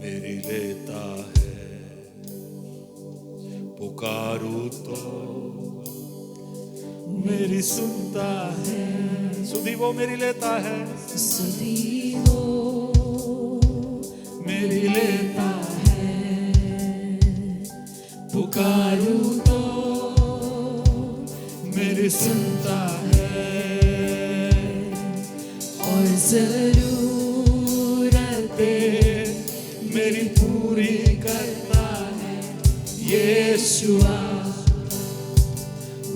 मेरी लेता है पुकारूं तो मेरी सुनता है सुधी वो मेरी लेता है सुधी वो मेरी लेता है पुकारूं तो मेरी सुनता है और जरूरतें मेरी पूरी करता है यीशुआ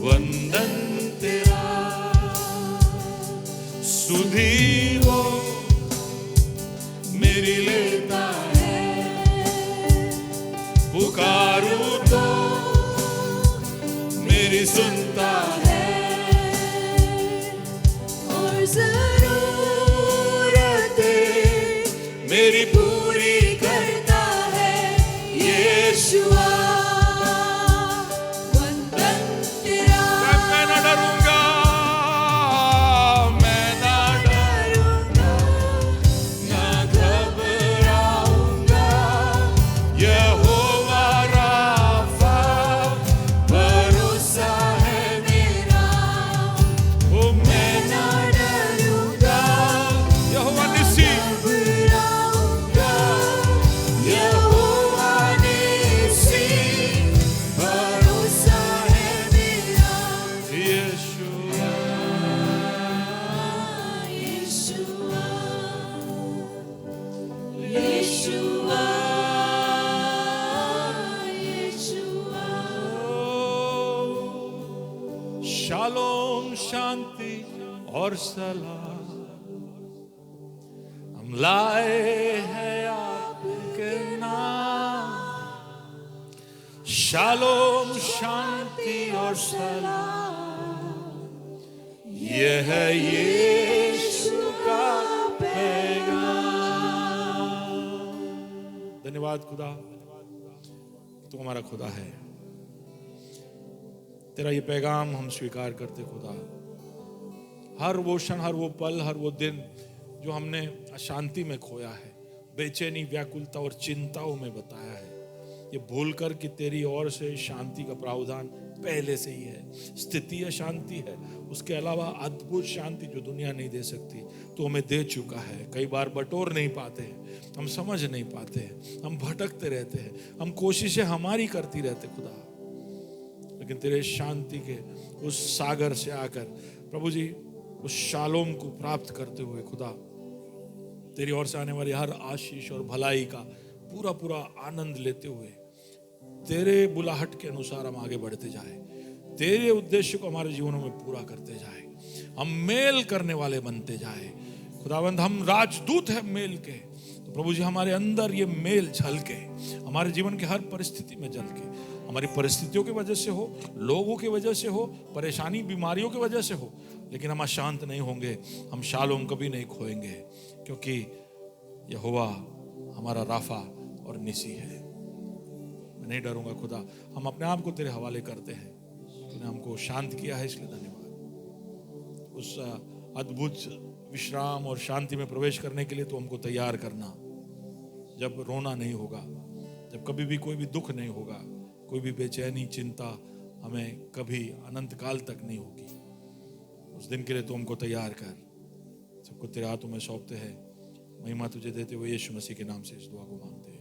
वंदन तेरा सुधी वो मेरी लेता है पुकारूं तो मेरी सुनता है और जरूरतें मेरी पूरी करता है यीशुआ वंदन तेरा मैं ना डरूंगा मैं ना डरूंगा ना घबराऊंगा यहोवा राफा भरोसा है मेरा ओ मैं ना डरूंगा यहोवा निसी घबराऊंगा यहोवा निसी भरोसा है मेरा यीशुआ यीशुआ यीशुआ यीशुआ शालोम शांति और सलाम हम लाए हैं आपके नाम शालोम शांति और सलाम ये है यीशु का पैगाम धन्यवाद खुदा तू हमारा खुदा है तेरा ये पैगाम हम स्वीकार करते खुदा हर वो क्षण हर वो पल हर वो दिन जो हमने अशांति में खोया है बेचैनी व्याकुलता और चिंताओं में बताया है ये भूलकर कि तेरी ओर से शांति का प्रावधान पहले से ही है स्थिति अशांति है उसके अलावा अद्भुत शांति जो दुनिया नहीं दे सकती तो हमें दे चुका है कई बार बटोर नहीं पाते हैं हम समझ नहीं पाते हैं हम भटकते रहते हैं हम कोशिशें हमारी करती रहते खुदा लेकिन तेरे शांति के उस सागर से आकर प्रभु जी उस शालोम को प्राप्त करते हुए खुदा तेरी ओर से आने वाली हर आशीष और भलाई का पूरा पूरा आनंद लेते हुए तेरे बुलाहट के अनुसार हम आगे बढ़ते जाए तेरे उद्देश्य को हमारे जीवनों में पूरा करते जाए हम मेल करने वाले बनते जाए खुदावंद हम राजदूत हैं मेल के तो प्रभु जी हमारे अंदर ये मेल झलके हमारे जीवन के हर परिस्थिति में झलके हमारी परिस्थितियों की वजह से हो लोगों की वजह से हो परेशानी बीमारियों की वजह से हो लेकिन हम अशांत नहीं होंगे हम शालोम कभी नहीं खोएंगे क्योंकि यहोवा हमारा राफा और निसी है मैं नहीं डरूंगा खुदा हम अपने आप को तेरे हवाले करते हैं तूने हमको शांत किया है इसलिए धन्यवाद उस अद्भुत विश्राम और शांति में प्रवेश करने के लिए तो हमको तैयार करना जब रोना नहीं होगा जब कभी भी कोई भी दुख नहीं होगा कोई भी बेचैनी चिंता हमें कभी अनंत काल तक नहीं होगी उस दिन के लिए तो हमको तैयार कर सबको तेरे हाथों में सौंपते हैं महिमा तुझे देते हुए यीशु मसीह के नाम से इस दुआ को मांगते हैं